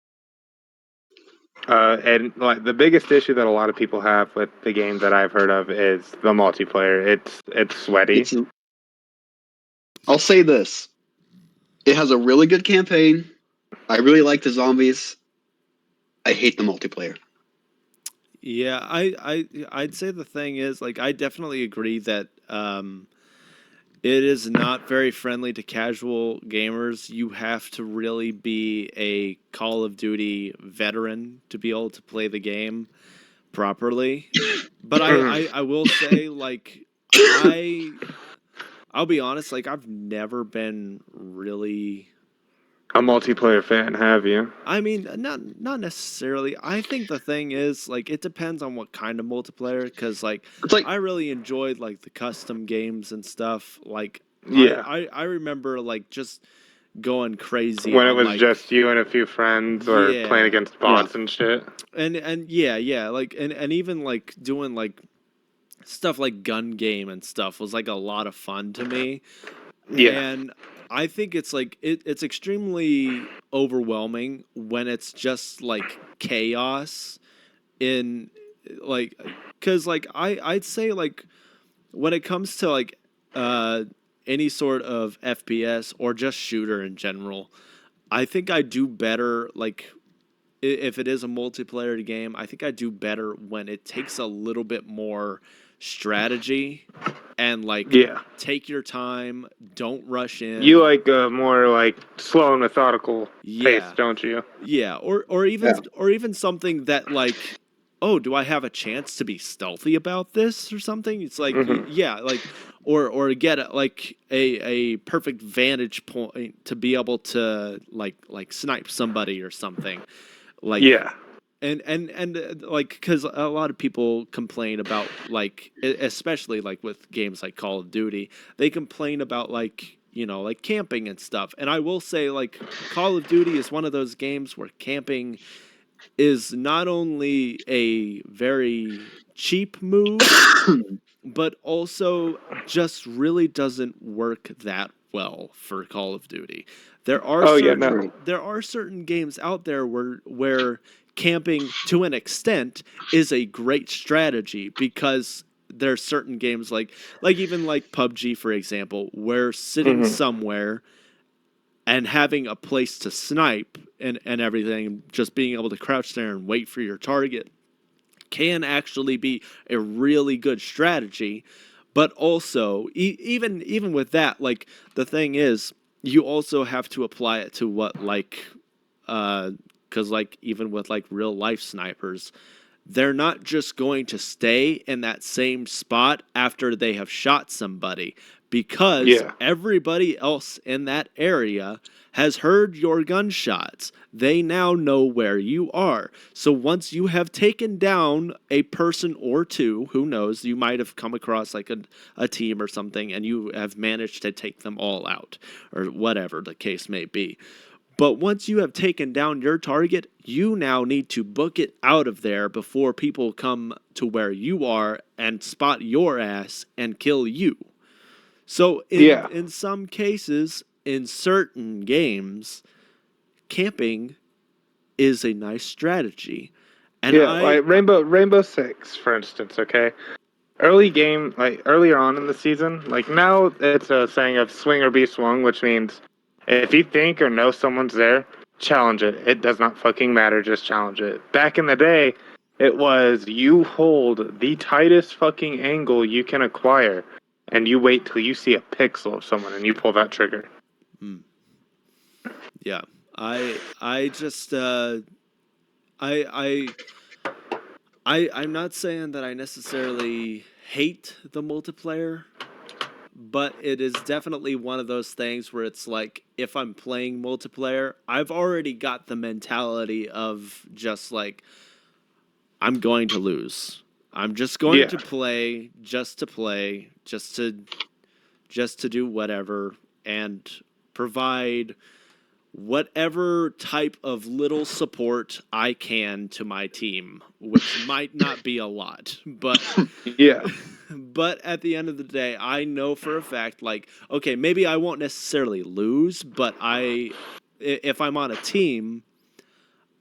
And like the biggest issue that a lot of people have with the game that I've heard of is the multiplayer. It's sweaty. I'll say this. It has a really good campaign. I really like the zombies. I hate the multiplayer. Yeah, I'd say the thing is, like, I definitely agree that it is not very friendly to casual gamers. You have to really be a Call of Duty veteran to be able to play the game properly. But I will say, like, I'll be honest, like, I've never been really. A multiplayer fan, have you? I mean, not necessarily. I think the thing is, like, it depends on what kind of multiplayer. Because, like, It's like, I really enjoyed like the custom games and stuff. Like, Yeah. I remember like just going crazy When it on was like, just you and a few friends or playing yeah, against yeah, bots and shit. and yeah, like, and even like doing like stuff like gun game and stuff was like a lot of fun to me. Yeah. And I think it's like it's extremely overwhelming when it's just like chaos in, like, because like I'd say, like, when it comes to like uh any sort of FPS or just shooter in general, I think I do better, like, if it is a multiplayer game, I think I do better when it takes a little bit more strategy and, like, Yeah. take your time, don't rush You in. like a more like slow and methodical pace, Yeah. don't you? Yeah, yeah, or even something that, like, oh, do I have a chance to be stealthy about this or something? It's like, Hmm. yeah, like, or get like a perfect vantage point to be able to like snipe somebody or something. Like, Yeah. and like, because a lot of people complain about, like, especially like with games like Call of Duty, they complain about, like, like camping and stuff. And I will say, like, Call of Duty is one of those games where camping is not only a very cheap move, but also just really doesn't work that well for Call of Duty. There are Oh yeah, certain no. true. there are certain games out there where camping to an extent is a great strategy, because there's certain games like even like PUBG, for example, where sitting Hmm. somewhere and having a place to snipe and everything, just being able to crouch there and wait for your target, can actually be a really good strategy. But also, even with that, like, the thing is, you also have to apply it to what, like, because like even with like real life snipers, they're not just going to stay in that same spot after they have shot somebody, because Yeah. everybody else in that area has heard your gunshots. They now know where you are. So once you have taken down a person or two, who knows, you might have come across like a team or something, and you have managed to take them all out, or whatever the case may be. But once you have taken down your target, you now need to book it out of there before people come to where you are and spot your ass and kill you. So Yeah. in some cases, in certain games, camping is a nice strategy. And Yeah. Like Rainbow Six, for instance. Okay. Early game, like earlier on in the season, like now it's a saying of swing or be swung, which means if you think or know someone's there, challenge it. It does not fucking matter, just challenge it. Back in the day, it was you hold the tightest fucking angle you can acquire, and you wait till you see a pixel of someone and you pull that trigger. mm, yeah, I just I I'm not saying that I necessarily hate the multiplayer, but it is definitely one of those things where it's like, if I'm playing multiplayer, I've already got the mentality of just like, I'm going to lose. I'm just going Yeah. to play, just to do whatever and provide whatever type of little support I can to my team, which might not be a lot, but Yeah. but at the end of the day, I know for a fact, like, okay, maybe I won't necessarily lose, but if I'm on a team,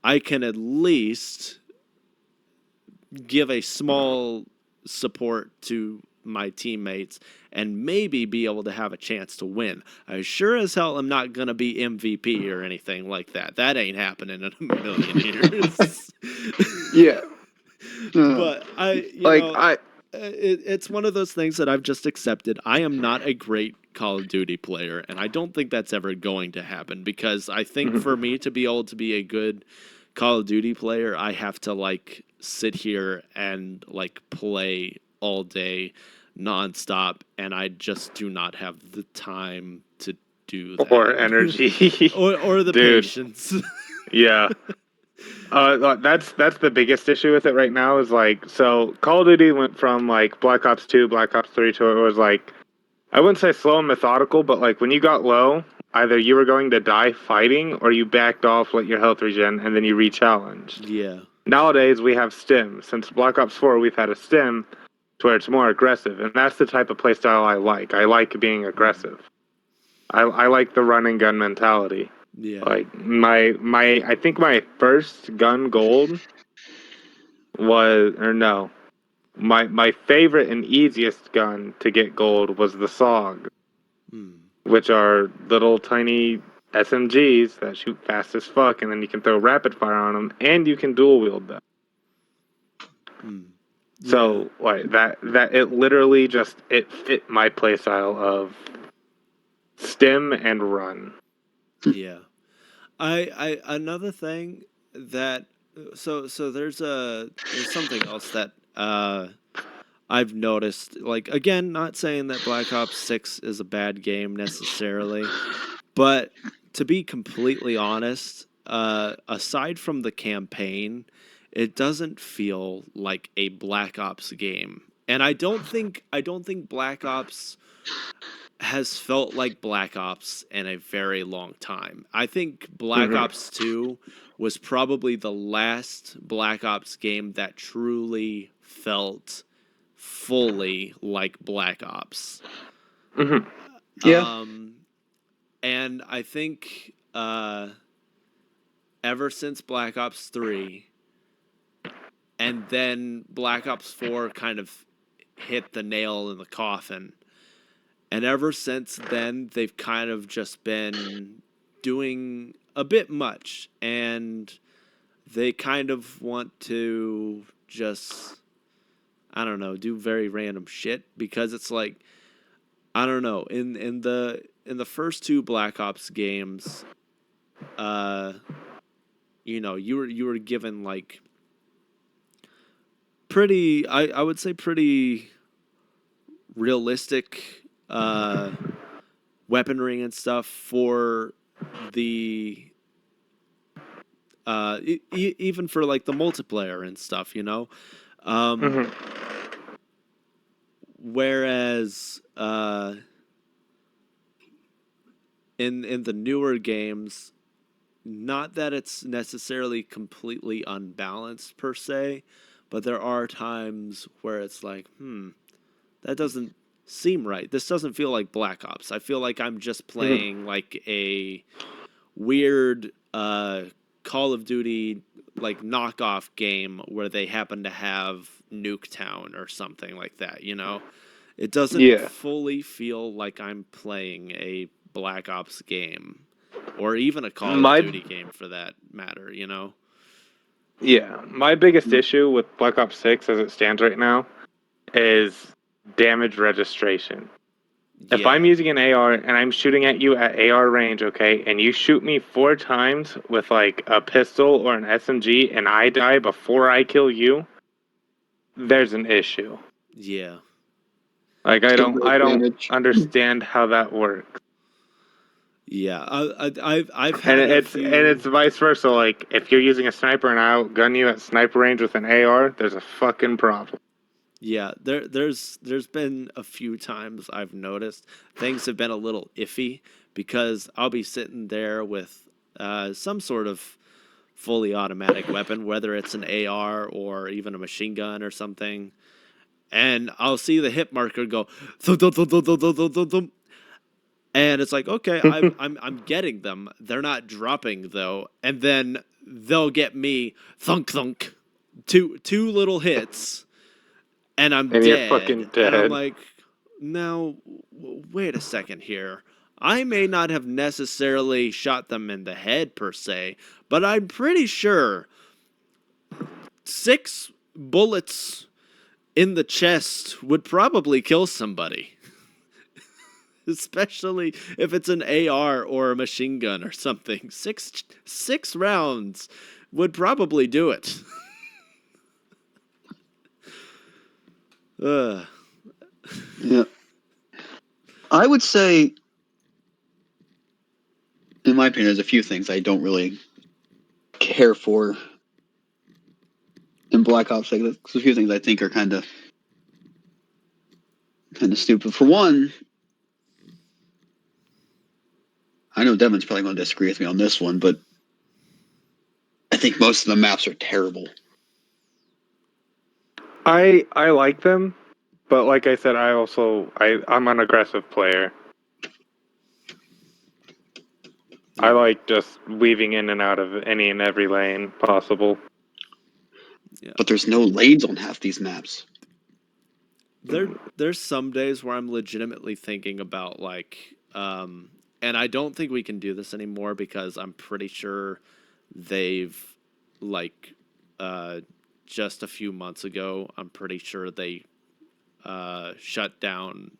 I can at least give a small support to my teammates and maybe be able to have a chance to win. I sure as hell am not going to be MVP or anything like that. That ain't happening in a million years. Yeah. But Like I it's one of those things that I've just accepted. I am not a great Call of Duty player, and I don't think that's ever going to happen because I think for me to be able to be a good Call of Duty player, I have to like sit here and like play all day nonstop, and I just do not have the time to do that. or energy. or the Dude. patience. Yeah. That's the biggest issue with it right now is like, so Call of Duty went from like Black Ops 2, Black Ops 3 to it was like, I wouldn't say slow and methodical, but like when you got low, either you were going to die fighting or you backed off, let your health regen, and then you re-challenged. Yeah. Nowadays we have stim. Since Black Ops 4, we've had a stim to where it's more aggressive, and that's the type of playstyle I like. I like being aggressive. I like the run and gun mentality. Yeah. Like I think my first gun gold was, or no, my favorite and easiest gun to get gold was the SOG, which are little tiny SMGs that shoot fast as fuck, and then you can throw rapid fire on them, and you can dual wield them. So like that it literally just it fit my playstyle of stim and run. Yeah. I another thing that so there's something else that I've noticed, like, again, not saying that Black Ops 6 is a bad game necessarily, but to be completely honest, aside from the campaign, it doesn't feel like a Black Ops game. And I don't think Black Ops has felt like Black Ops in a very long time. I think Black Ops 2 was probably the last Black Ops game that truly felt fully like Black Ops. Yeah. And I think ever since Black Ops 3 and then Black Ops 4 kind of hit the nail in the coffin. And ever since then, they've kind of just been doing a bit much. And they kind of want to just, I don't know, do very random shit. Because it's like, I don't know, in the first two Black Ops games, you were given like pretty, I would say pretty realistic weaponry and stuff for the even for like the multiplayer and stuff, whereas in the newer games, not that it's necessarily completely unbalanced per se, but there are times where it's like, that doesn't seem right. This doesn't feel like Black Ops. I feel like I'm just playing like a weird Call of Duty like knockoff game where they happen to have Nuketown or something like that, It doesn't fully feel like I'm playing a Black Ops game or even a Call of Duty game for that matter, Yeah, my biggest issue with Black Ops 6 as it stands right now is damage registration. Yeah. If I'm using an AR and I'm shooting at you at AR range, okay, and you shoot me 4 times with like a pistol or an SMG and I die before I kill you, there's an issue. Yeah. Like I don't understand how that works. Yeah, I've had and it's vice versa. Like if you're using a sniper and I outgun you at sniper range with an AR, there's a fucking problem. Yeah, there's been a few times I've noticed things have been a little iffy because I'll be sitting there with some sort of fully automatic weapon, whether it's an AR or even a machine gun or something, and I'll see the hit marker go thump, thump, thump, thump, thump, thump, thump, thump. And it's like, okay, I'm getting them. They're not dropping though, and then they'll get me thunk thunk, two little hits, and I'm And you're dead. fucking And I'm dead. like, now, wait a second here. I may not have necessarily shot them in the head per se, but I'm pretty sure 6 bullets in the chest would probably kill somebody. Especially if it's an AR or a machine gun or something. Six rounds would probably do it. Ugh. Yeah. I would say, in my opinion, there's a few things I don't really care for in Black Ops. Like, there's a few things I think are kind of stupid. For one, I know Devin's probably going to disagree with me on this one, but I think most of the maps are terrible. I like them, but like I said, I'm an aggressive player. Yeah. I like just weaving in and out of any and every lane possible. Yeah. But there's no lanes on half these maps. There's some days where I'm legitimately thinking about like and I don't think we can do this anymore because I'm pretty sure they've like just a few months ago, I'm pretty sure they shut down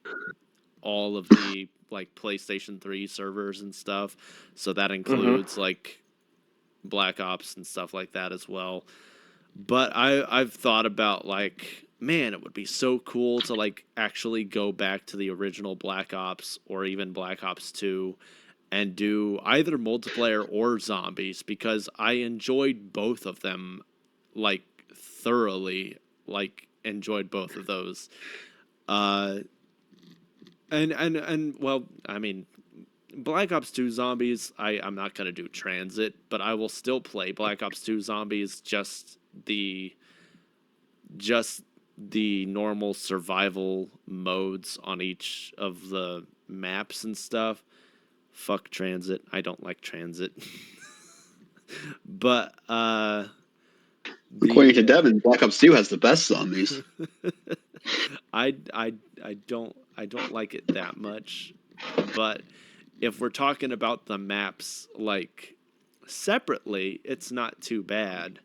all of the like PlayStation 3 servers and stuff. So that includes like Black Ops and stuff like that as well. But I've thought about like, man, it would be so cool to like actually go back to the original Black Ops or even Black Ops 2 and do either multiplayer or zombies because I enjoyed both of them like thoroughly, like enjoyed both of those. Uh and well, I mean, Black Ops 2 Zombies, I'm not going to do transit, but I will still play Black Ops 2 Zombies, the just the normal survival modes on each of the maps and stuff. Fuck transit. I don't like transit. But According to the Devin, Black Ops 2 has the best zombies. I don't like it that much. But if we're talking about the maps like separately, it's not too bad.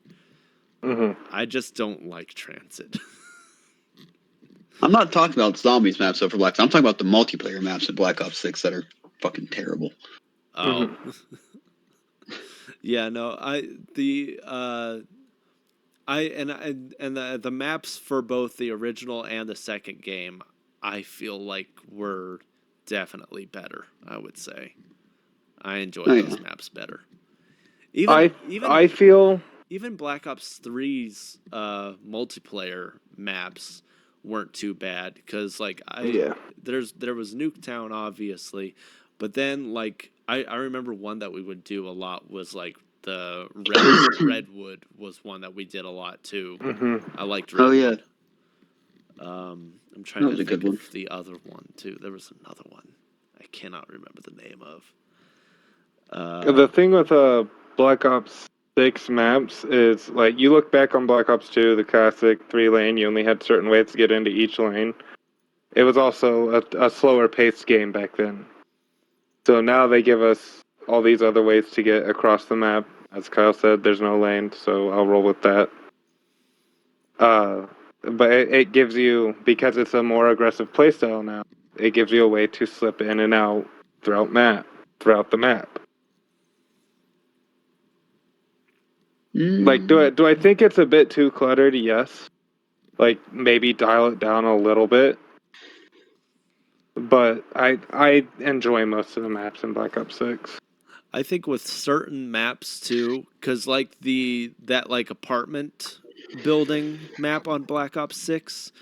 I just don't like transit. I'm not talking about zombies maps over Black Ops. I'm talking about the multiplayer maps in Black Ops 6 that are fucking terrible. Oh. Yeah, no, the maps for both the original and the second game, I feel like were definitely better, I would say. I enjoyed those maps better. I feel Even Black Ops 3's multiplayer maps weren't too bad because like there was Nuketown obviously, but then like I remember one that we would do a lot was like the Redwood was one that we did a lot too. I liked Oh, Redwood. yeah. I'm trying That to was a think good one. of the other one too. There was another one I cannot remember the name of. the thing with Black Ops 6 maps is like you look back on Black Ops 2, the classic 3 lane, you only had certain ways to get into each lane. It was also a slower paced game back then. So now they give us all these other ways to get across the map. As Kyle said, there's no lane, so I'll roll with that. But it gives you, because it's a more aggressive playstyle now, it gives you a way to slip in and out throughout the map. Like, do I think it's a bit too cluttered? Yes. Like, maybe dial it down a little bit. But I enjoy most of the maps in Black Ops 6. I think with certain maps too, because like that like apartment building map on Black Ops 6,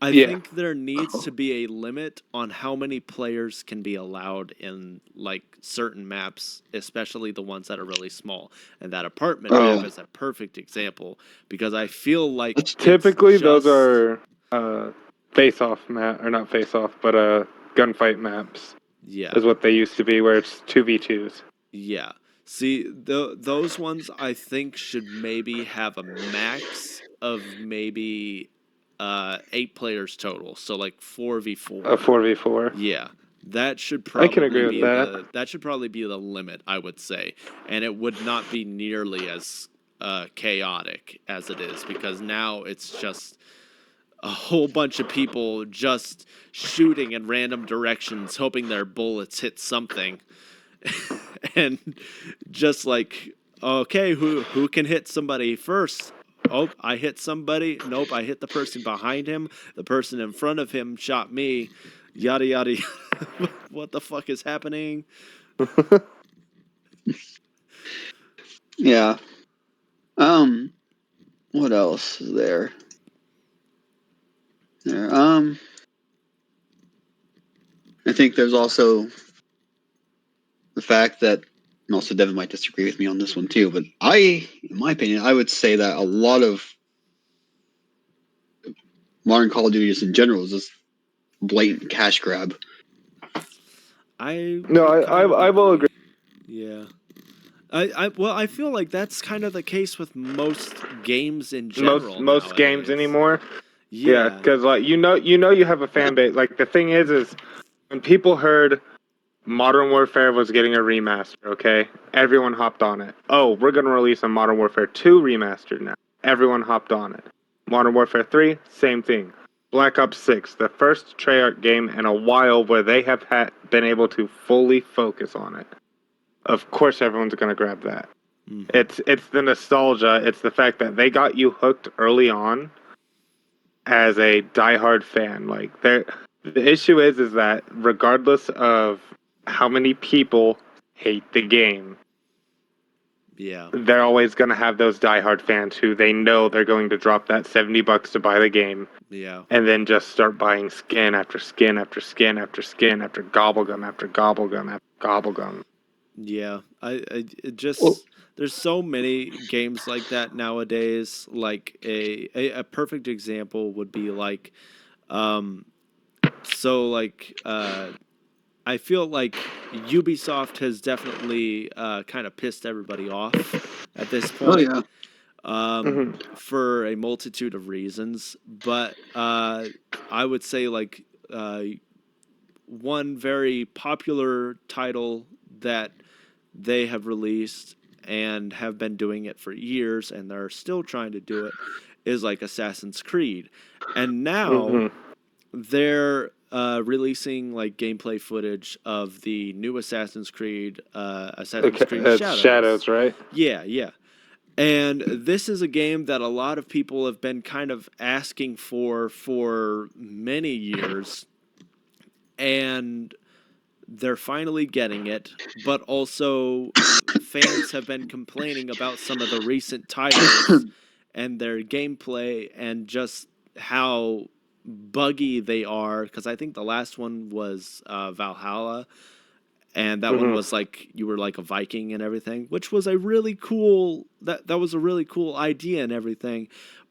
I think there needs to be a limit on how many players can be allowed in like certain maps, especially the ones that are really small. And that apartment map is a perfect example because I feel like typically those are face-off map, or not face-off, but gunfight maps. Yeah, is what they used to be, where it's 2v2s. Yeah. See, those ones I think should maybe have a max of maybe 8 players total, so like 4v4. A 4v4. Yeah, that should I can probably agree with be that. that should probably be the limit, I would say, and it would not be nearly as chaotic as it is, because now it's just a whole bunch of people just shooting in random directions, hoping their bullets hit something, and just like, okay, who can hit somebody first? Oh, I hit somebody. Nope, I hit the person behind him. The person in front of him shot me. Yada yada. What the fuck is happening? Yeah. What else is there? I think there's also the fact that, and also Devin might disagree with me on this one too, but in my opinion, I would say that a lot of modern Call of Duties in general is just blatant cash grab. I No, would kind of I will agree. Yeah. I feel like that's kind of the case with most games in general Most games nowadays. anymore. Yeah, Yeah. because like you have a fan base. Like the thing is when people heard Modern Warfare was getting a remaster, okay, everyone hopped on it. Oh, we're gonna release a Modern Warfare 2 remastered now. Everyone hopped on it. Modern Warfare 3, same thing. Black Ops 6, the first Treyarch game in a while where they have been able to fully focus on it. Of course, everyone's gonna grab that. Mhm. It's the nostalgia. It's the fact that they got you hooked early on as a diehard fan. Like the issue is that regardless of how many people hate the game, Yeah. they're always going to have those diehard fans who they know they're going to drop that $70 to buy the game. Yeah. And then just start buying skin after skin after skin after skin after gobblegum after gobblegum after gobblegum. Yeah. It just Well, there's so many games like that nowadays. Like a perfect example would be like so like I feel like Ubisoft has definitely kind of pissed everybody off at this oh point, yeah. for a multitude of reasons. But I would say like one very popular title that they have released and have been doing it for years, and they're still trying to do it, is like Assassin's Creed. And now they're releasing like gameplay footage of the new Assassin's Creed, Assassin's Okay, Creed it's Shadows. Shadows, right? Yeah, yeah. And this is a game that a lot of people have been kind of asking for many years, and they're finally getting it. But also, fans have been complaining about some of the recent titles and their gameplay and just how buggy they are. Because I think the last one was Valhalla, and that one was like you were like a Viking and everything, which was a really cool that was a really cool idea and everything.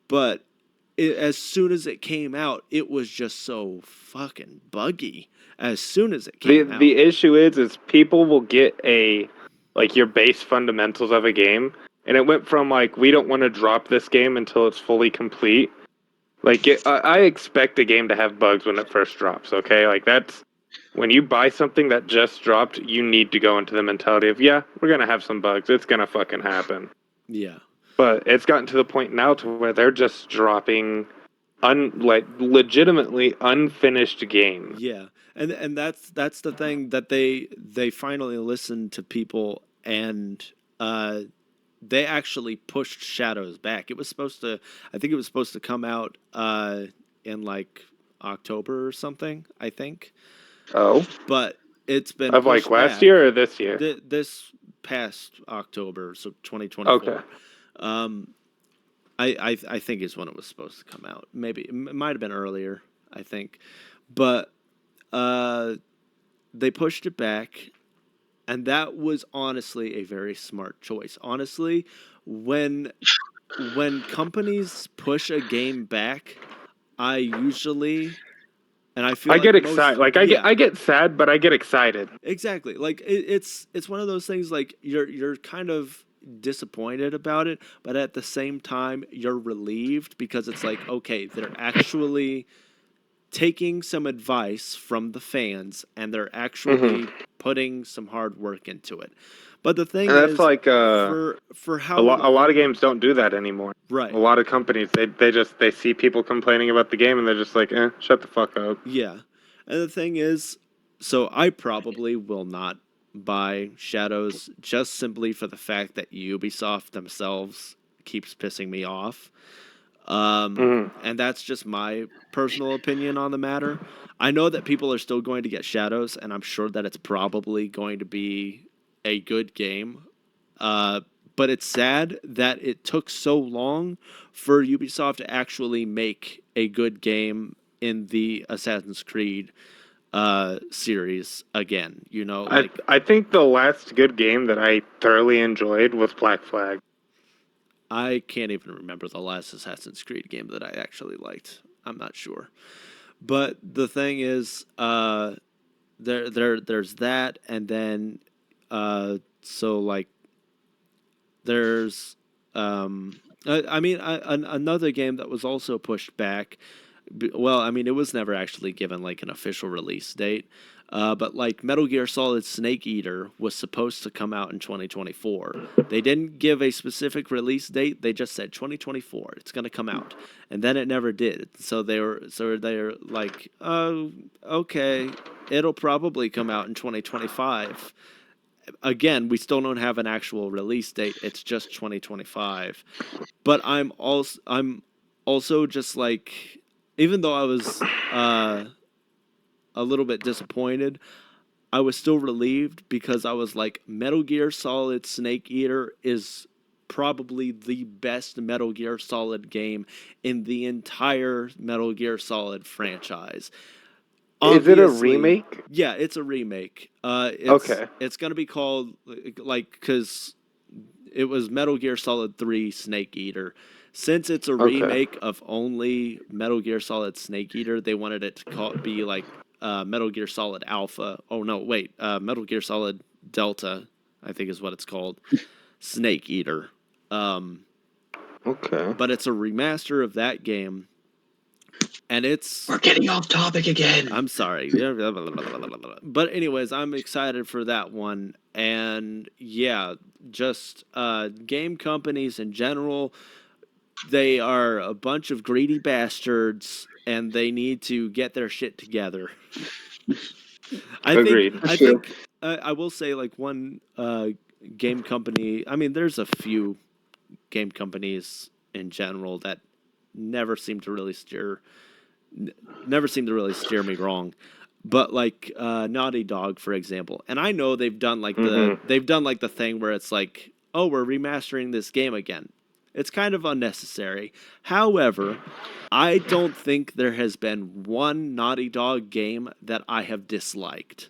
But as soon as it came out, it was just so fucking buggy. As soon as it came out, The issue is people will get like your base fundamentals of a game, and it went from like we don't want to drop this game until it's fully complete. Like I expect a game to have bugs when it first drops. Okay, like that's when you buy something that just dropped, you need to go into the mentality of yeah, we're gonna have some bugs. It's gonna fucking happen. yeah, But it's gotten to the point now to where they're just dropping like legitimately unfinished games. yeah, and that's the thing that they finally listened to people, and they actually pushed Shadows back. It was supposed to, I think it was supposed to come out in like October or something, I think, Oh, but it's been of like pushed last back. year or this year? This past October, so 2024. Okay. I think is when it was supposed to come out. Maybe it might have been earlier, I think, but they pushed it back, and that was honestly a very smart choice. Honestly, when companies push a game back, I usually, and I feel I get like excited. most, Like yeah, I get sad, but I get excited. exactly. Like it's one of those things. Like you're kind of disappointed about it, but at the same time, you're relieved because it's like, okay, they're actually taking some advice from the fans and they're actually putting some hard work into it. But the thing And that's is, like for how a lot of games don't do that anymore. right, A lot of companies they see people complaining about the game and they're just like, shut the fuck up. yeah, and the thing is, so I probably will not buy Shadows just simply for the fact that Ubisoft themselves keeps pissing me off. And that's just my personal opinion on the matter. I know that people are still going to get Shadows, and I'm sure that it's probably going to be a good game. Uh, but it's sad that it took so long for Ubisoft to actually make a good game in the Assassin's Creed series again. You know, like I think the last good game that I thoroughly enjoyed was Black Flag. I can't even remember the last Assassin's Creed game that I actually liked. I'm not sure. But the thing is, there's that, and then, so like, there's, I mean, another game that was also pushed back. Well, I mean, it was never actually given like an official release date. But like Metal Gear Solid Snake Eater was supposed to come out in 2024. They didn't give a specific release date. They just said 2024. It's going to come out, and then it never did. So they're like, oh, okay, it'll probably come out in 2025. Again, we still don't have an actual release date. It's just 2025. But I'm also just like, even though I was a little bit disappointed, I was still relieved because I was like, Metal Gear Solid Snake Eater is probably the best Metal Gear Solid game in the entire Metal Gear Solid franchise. Is it a Obviously, remake? yeah, it's a remake. Okay. It's gonna be called like because it was Metal Gear Solid 3 Snake Eater. Since it's a Okay. remake of only Metal Gear Solid Snake Eater, they wanted it to be like Metal Gear Solid Alpha. Oh no, wait, Metal Gear Solid Delta, I think is what it's called. Snake Eater. Okay. But it's a remaster of that game, and it's. We're getting off topic again. I'm sorry. But anyways, I'm excited for that one. And yeah, just game companies in general, they are a bunch of greedy bastards and they need to get their shit together. Agreed. I think I will say like one game company, I mean there's a few game companies in general that never seem to really steer me wrong. But like Naughty Dog, for example, and I know they've done like the thing where it's like, oh, we're remastering this game again. It's kind of unnecessary. However, I don't think there has been one Naughty Dog game that I have disliked.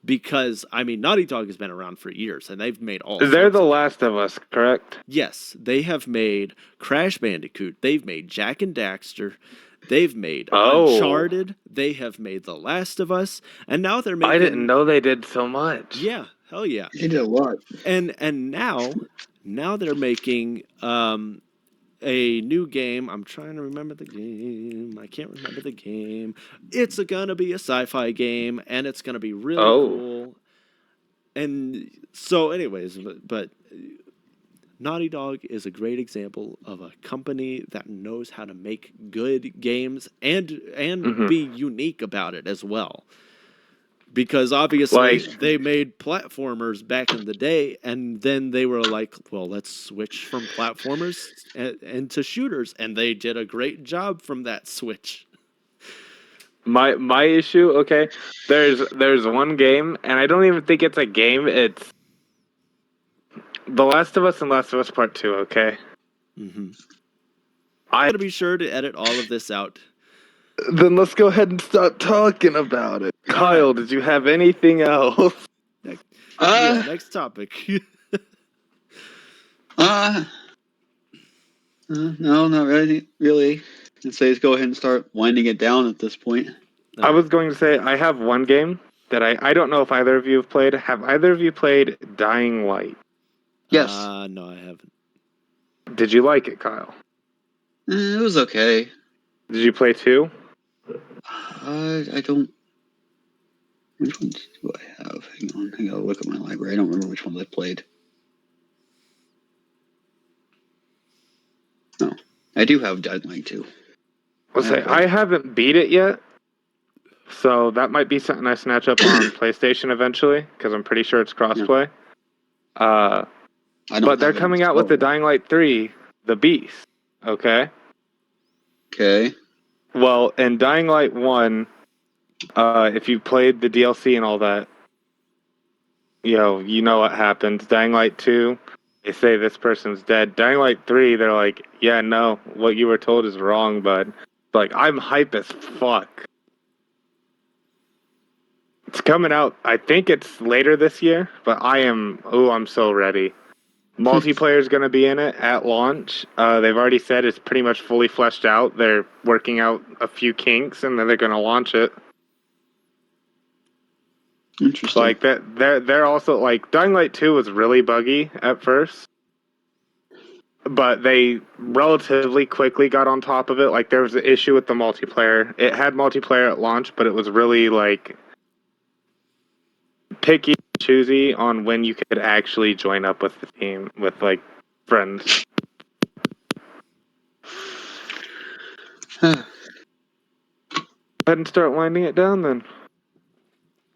Because I mean, Naughty Dog has been around for years, and they've made all. They're The Last of Us, correct? Yes, they have made Crash Bandicoot. They've made Jack and Daxter. They've made Uncharted. They have made The Last of Us, and now they're making. I didn't know they did so much. Yeah, hell yeah. They did a lot. And now they're making a new game. I'm trying to remember the game. I can't remember the game. It's gonna be a sci-fi game, and it's gonna be really cool. And so, anyways, but Naughty Dog is a great example of a company that knows how to make good games and be unique about it as well. Because obviously they made platformers back in the day, and then they were like, well, let's switch from platformers into shooters, and they did a great job from that switch. My issue, okay, there's one game, and I don't even think it's a game, it's The Last of Us and Last of Us Part 2, okay? Mm-hmm. I gotta be sure to edit all of this out. Then let's go ahead and start talking about it. Kyle, did you have anything else? Next topic. No, not really. I'd say let's go ahead and start winding it down at this point. I was going to say, I have one game that I don't know if either of you have played. Have either of you played Dying Light? Yes. No, I haven't. Did you like it, Kyle? It was okay. Did you play 2? I don't. Which ones do I have? Hang on. I gotta look at my library. I don't remember which ones I played. No. I do have Dying Light 2. I haven't beat it yet. So that might be something I snatch up on PlayStation eventually, because I'm pretty sure it's crossplay. But they're coming out with the Dying Light 3, The Beast. Okay? Okay. Well, in Dying Light 1, if you played the DLC and all that, you know what happens. Dying Light 2, they say this person's dead. Dying Light 3, they're like, yeah, no, what you were told is wrong, bud. Like, I'm hype as fuck. It's coming out, I think it's later this year, but I'm so ready. Multiplayer's going to be in it at launch. They've already said it's pretty much fully fleshed out. They're working out a few kinks, and then they're going to launch it. Interesting. Like they're also like Dying Light 2 was really buggy at first, but they relatively quickly got on top of it. Like there was an issue with the multiplayer. It had multiplayer at launch, but it was really like picky, choosy on when you could actually join up with the team with like friends. Go ahead and start winding it down then.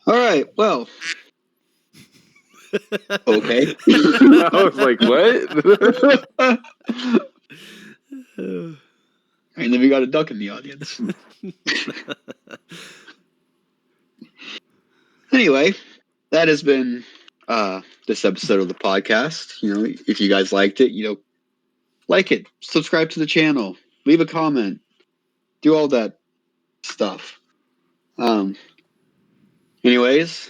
All right. Well. Okay. I was like, what? And then we got a duck in the audience. Anyway, that has been this episode of the podcast. If you guys liked it, like it, subscribe to the channel, leave a comment, do all that stuff. Anyways,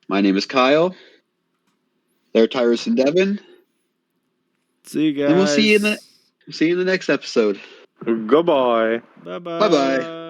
my name is Kyle. They're Tyrus and Devin. See you guys. And we'll see you in the next episode. Goodbye. Bye-bye. Bye-bye.